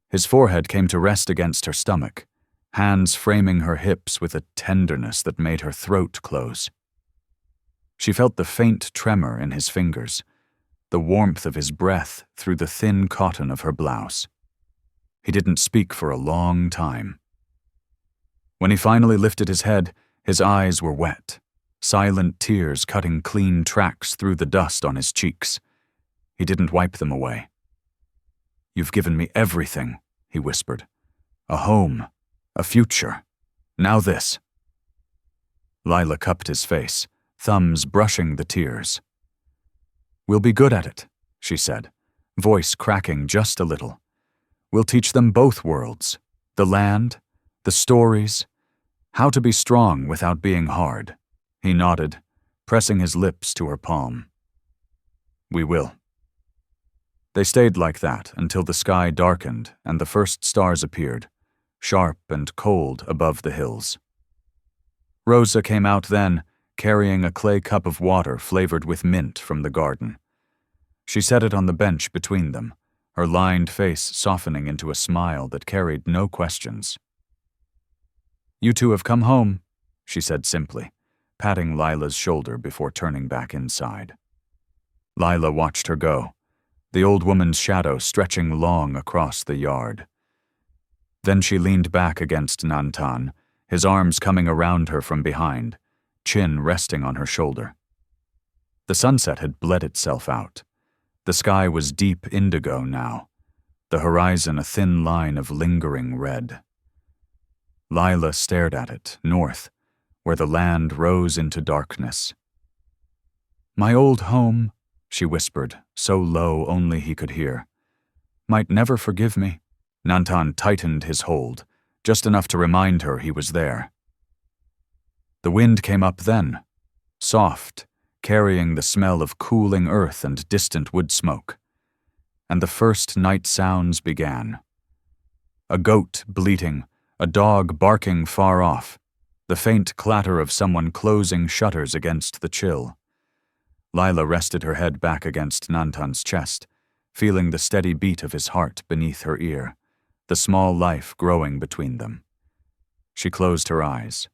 His forehead came to rest against her stomach, hands framing her hips with a tenderness that made her throat close. She felt the faint tremor in his fingers, the warmth of his breath through the thin cotton of her blouse. He didn't speak for a long time. When he finally lifted his head, his eyes were wet, silent tears cutting clean tracks through the dust on his cheeks. He didn't wipe them away. "You've given me everything," he whispered. "A home, a future. Now this." Lila cupped his face, thumbs brushing the tears. "We'll be good at it," she said, voice cracking just a little. "We'll teach them both worlds, the land, the stories, how to be strong without being hard." He nodded, pressing his lips to her palm. "We will." They stayed like that until the sky darkened and the first stars appeared, sharp and cold above the hills. Rosa came out then, carrying a clay cup of water flavored with mint from the garden. She set it on the bench between them, her lined face softening into a smile that carried no questions. "You two have come home," she said simply, patting Lila's shoulder before turning back inside. Lila watched her go, the old woman's shadow stretching long across the yard. Then she leaned back against Nantan, his arms coming around her from behind, chin resting on her shoulder. The sunset had bled itself out. The sky was deep indigo now, the horizon a thin line of lingering red. Lila stared at it, north, where the land rose into darkness. "My old home," she whispered, so low only he could hear, "might never forgive me." Nantan tightened his hold, just enough to remind her he was there. The wind came up then, soft, carrying the smell of cooling earth and distant wood smoke. And the first night sounds began. A goat bleating, a dog barking far off, the faint clatter of someone closing shutters against the chill. Lila rested her head back against Nantan's chest, feeling the steady beat of his heart beneath her ear, the small life growing between them. She closed her eyes.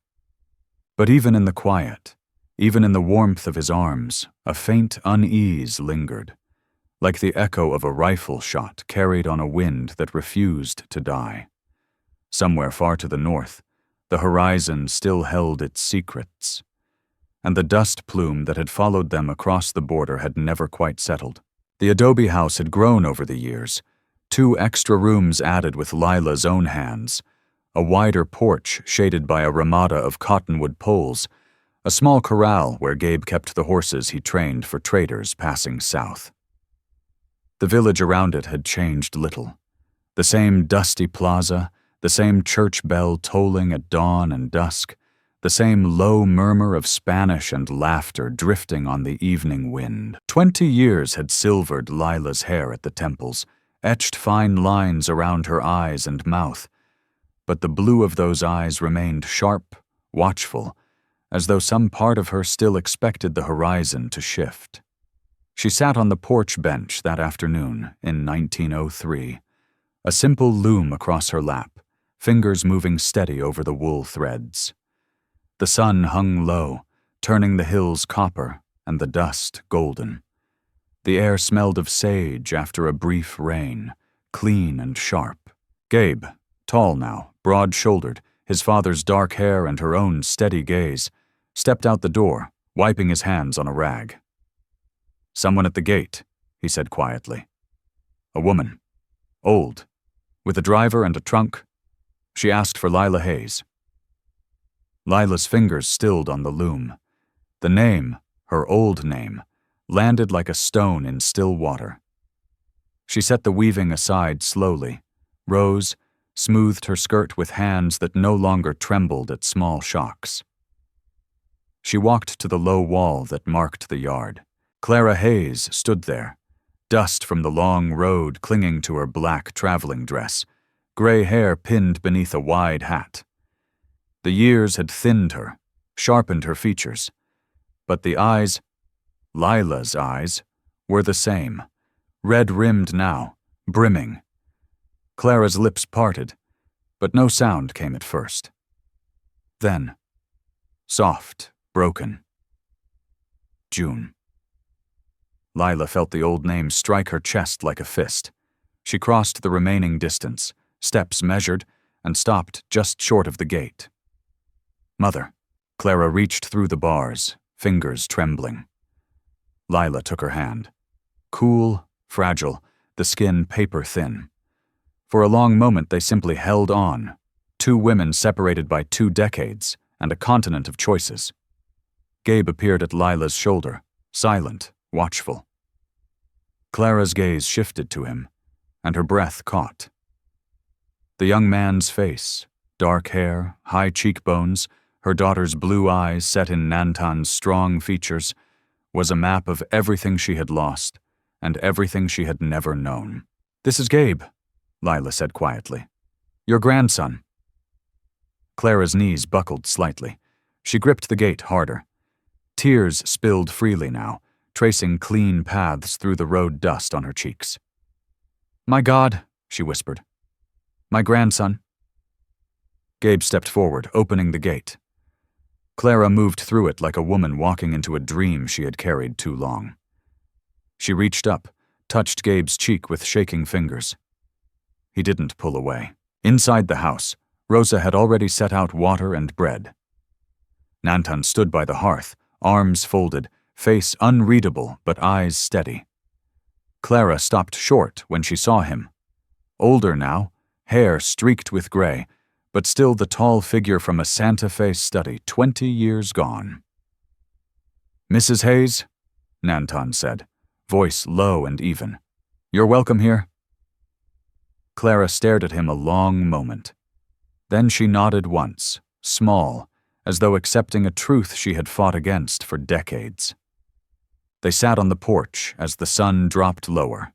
But even in the quiet, even in the warmth of his arms, a faint unease lingered, like the echo of a rifle shot carried on a wind that refused to die. Somewhere far to the north, the horizon still held its secrets, and the dust plume that had followed them across the border had never quite settled. The adobe house had grown over the years, 2 extra rooms added with Lila's own hands, a wider porch shaded by a ramada of cottonwood poles, a small corral where Gabe kept the horses he trained for traders passing south. The village around it had changed little. The same dusty plaza, the same church bell tolling at dawn and dusk, the same low murmur of Spanish and laughter drifting on the evening wind. 20 years had silvered Lila's hair at the temples, etched fine lines around her eyes and mouth, but the blue of those eyes remained sharp, watchful, as though some part of her still expected the horizon to shift. She sat on the porch bench that afternoon in 1903, a simple loom across her lap, fingers moving steady over the wool threads. The sun hung low, turning the hills copper and the dust golden. The air smelled of sage after a brief rain, clean and sharp. Gabe, tall now, broad-shouldered, his father's dark hair and her own steady gaze, stepped out the door, wiping his hands on a rag. "Someone at the gate," he said quietly. "A woman. Old. With a driver and a trunk." She asked for Lila Hayes. Lila's fingers stilled on the loom. The name, her old name, landed like a stone in still water. She set the weaving aside slowly, rose, smoothed her skirt with hands that no longer trembled at small shocks. She walked to the low wall that marked the yard. Clara Hayes stood there, dust from the long road clinging to her black traveling dress, gray hair pinned beneath a wide hat. The years had thinned her, sharpened her features, but the eyes, Lila's eyes, were the same, red-rimmed now, brimming. Clara's lips parted, but no sound came at first. Then, soft, broken. June. Lila felt the old name strike her chest like a fist. She crossed the remaining distance, steps measured, and stopped just short of the gate. "Mother." Clara reached through the bars, fingers trembling. Lila took her hand. Cool, fragile, the skin paper-thin. For a long moment they simply held on, 2 women separated by 2 decades and a continent of choices. Gabe appeared at Lila's shoulder, silent, watchful. Clara's gaze shifted to him, and her breath caught. The young man's face, dark hair, high cheekbones, her daughter's blue eyes set in Nantan's strong features, was a map of everything she had lost and everything she had never known. "This is Gabe," Lila said quietly. "Your grandson." Clara's knees buckled slightly. She gripped the gate harder. Tears spilled freely now, tracing clean paths through the road dust on her cheeks. "My God," she whispered. "My grandson." Gabe stepped forward, opening the gate. Clara moved through it like a woman walking into a dream she had carried too long. She reached up, touched Gabe's cheek with shaking fingers. He didn't pull away. Inside the house, Rosa had already set out water and bread. Nantan stood by the hearth, arms folded, face unreadable but eyes steady. Clara stopped short when she saw him. Older now, hair streaked with gray, but still the tall figure from a Santa Fe study 20 years gone. "Mrs. Hayes," Nantan said, voice low and even. "You're welcome here." Clara stared at him a long moment. Then she nodded once, small, as though accepting a truth she had fought against for decades. They sat on the porch as the sun dropped lower.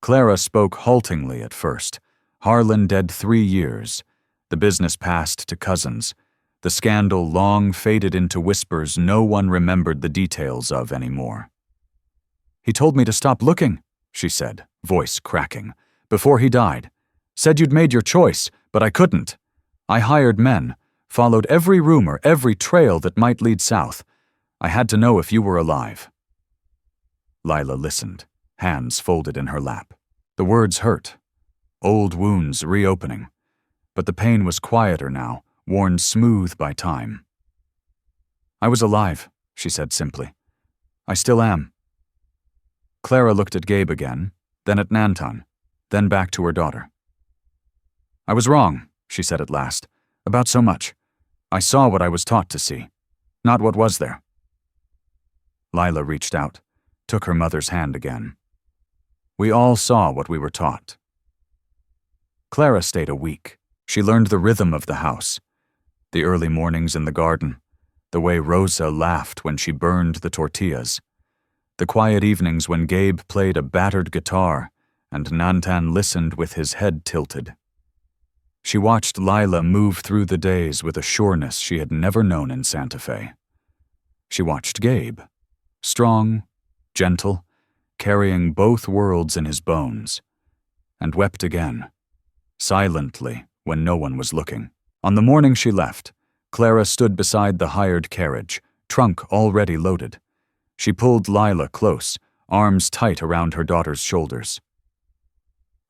Clara spoke haltingly at first. Harlan dead 3 years. The business passed to cousins. The scandal long faded into whispers no one remembered the details of anymore. "He told me to stop looking," she said, voice cracking, "before he died. Said you'd made your choice, but I couldn't. I hired men, followed every rumor, every trail that might lead south. I had to know if you were alive." Lila listened, hands folded in her lap. The words hurt. Old wounds reopening. But the pain was quieter now, worn smooth by time. "I was alive," she said simply. "I still am." Clara looked at Gabe again, then at Nantan, then back to her daughter. "I was wrong," she said at last, "about so much. I saw what I was taught to see, not what was there." Lila reached out, took her mother's hand again. "We all saw what we were taught." Clara stayed a week. She learned the rhythm of the house, the early mornings in the garden, the way Rosa laughed when she burned the tortillas, the quiet evenings when Gabe played a battered guitar and Nantan listened with his head tilted. She watched Lila move through the days with a sureness she had never known in Santa Fe. She watched Gabe, strong, gentle, carrying both worlds in his bones, and wept again, silently when no one was looking. On the morning she left, Clara stood beside the hired carriage, trunk already loaded. She pulled Lila close, arms tight around her daughter's shoulders.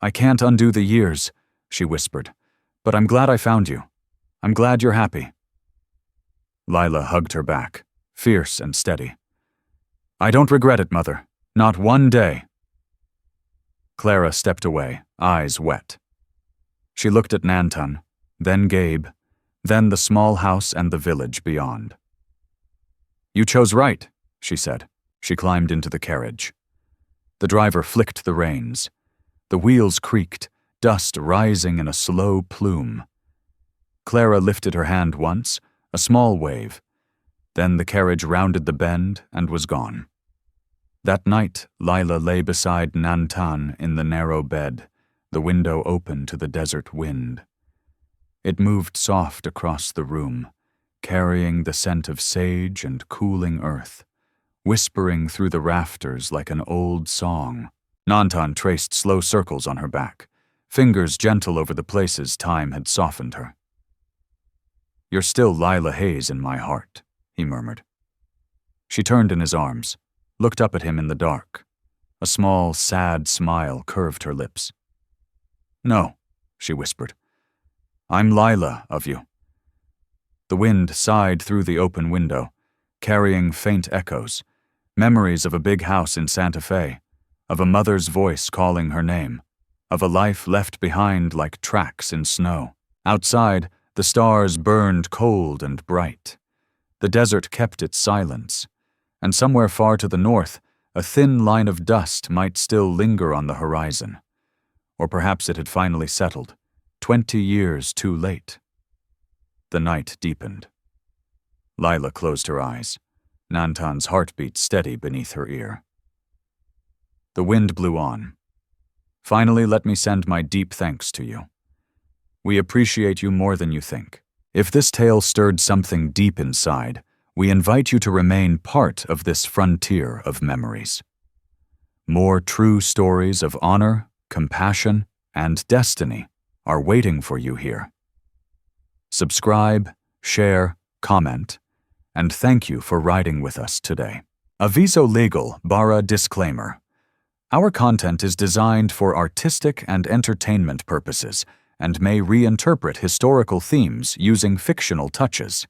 "I can't undo the years," she whispered, "but I'm glad I found you. I'm glad you're happy." Lila hugged her back, fierce and steady. "I don't regret it, Mother. Not one day." Clara stepped away, eyes wet. She looked at Nantan, then Gabe, then the small house and the village beyond. "You chose right," she said. She climbed into the carriage. The driver flicked the reins. The wheels creaked, dust rising in a slow plume. Clara lifted her hand once, a small wave. Then the carriage rounded the bend and was gone. That night, Lila lay beside Nantan in the narrow bed, the window open to the desert wind. It moved soft across the room, carrying the scent of sage and cooling earth, whispering through the rafters like an old song. Nantan traced slow circles on her back, fingers gentle over the places time had softened her. "You're still Lila Hayes in my heart," he murmured. She turned in his arms, looked up at him in the dark. A small, sad smile curved her lips. "No," she whispered. "I'm Lila of you." The wind sighed through the open window, carrying faint echoes, memories of a big house in Santa Fe, of a mother's voice calling her name, of a life left behind like tracks in snow. Outside, the stars burned cold and bright. The desert kept its silence, and somewhere far to the north, a thin line of dust might still linger on the horizon. Or perhaps it had finally settled, 20 years too late. The night deepened. Lila closed her eyes, Nantan's heartbeat steady beneath her ear. The wind blew on. "Finally, let me send my deep thanks to you. We appreciate you more than you think. If this tale stirred something deep inside, we invite you to remain part of this frontier of memories. More true stories of honor, compassion, and destiny are waiting for you here. Subscribe, share, comment, and thank you for riding with us today. Aviso legal barra disclaimer. Our content is designed for artistic and entertainment purposes and may reinterpret historical themes using fictional touches.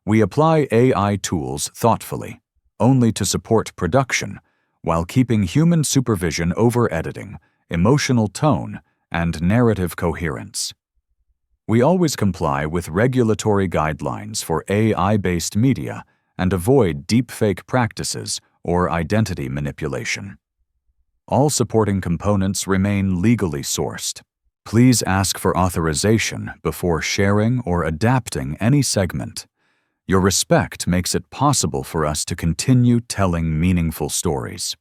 We apply AI tools thoughtfully, only to support production, while keeping human supervision over editing, emotional tone, and narrative coherence. We always comply with regulatory guidelines for AI-based media and avoid deepfake practices or identity manipulation. All supporting components remain legally sourced. Please ask for authorization before sharing or adapting any segment. Your respect makes it possible for us to continue telling meaningful stories.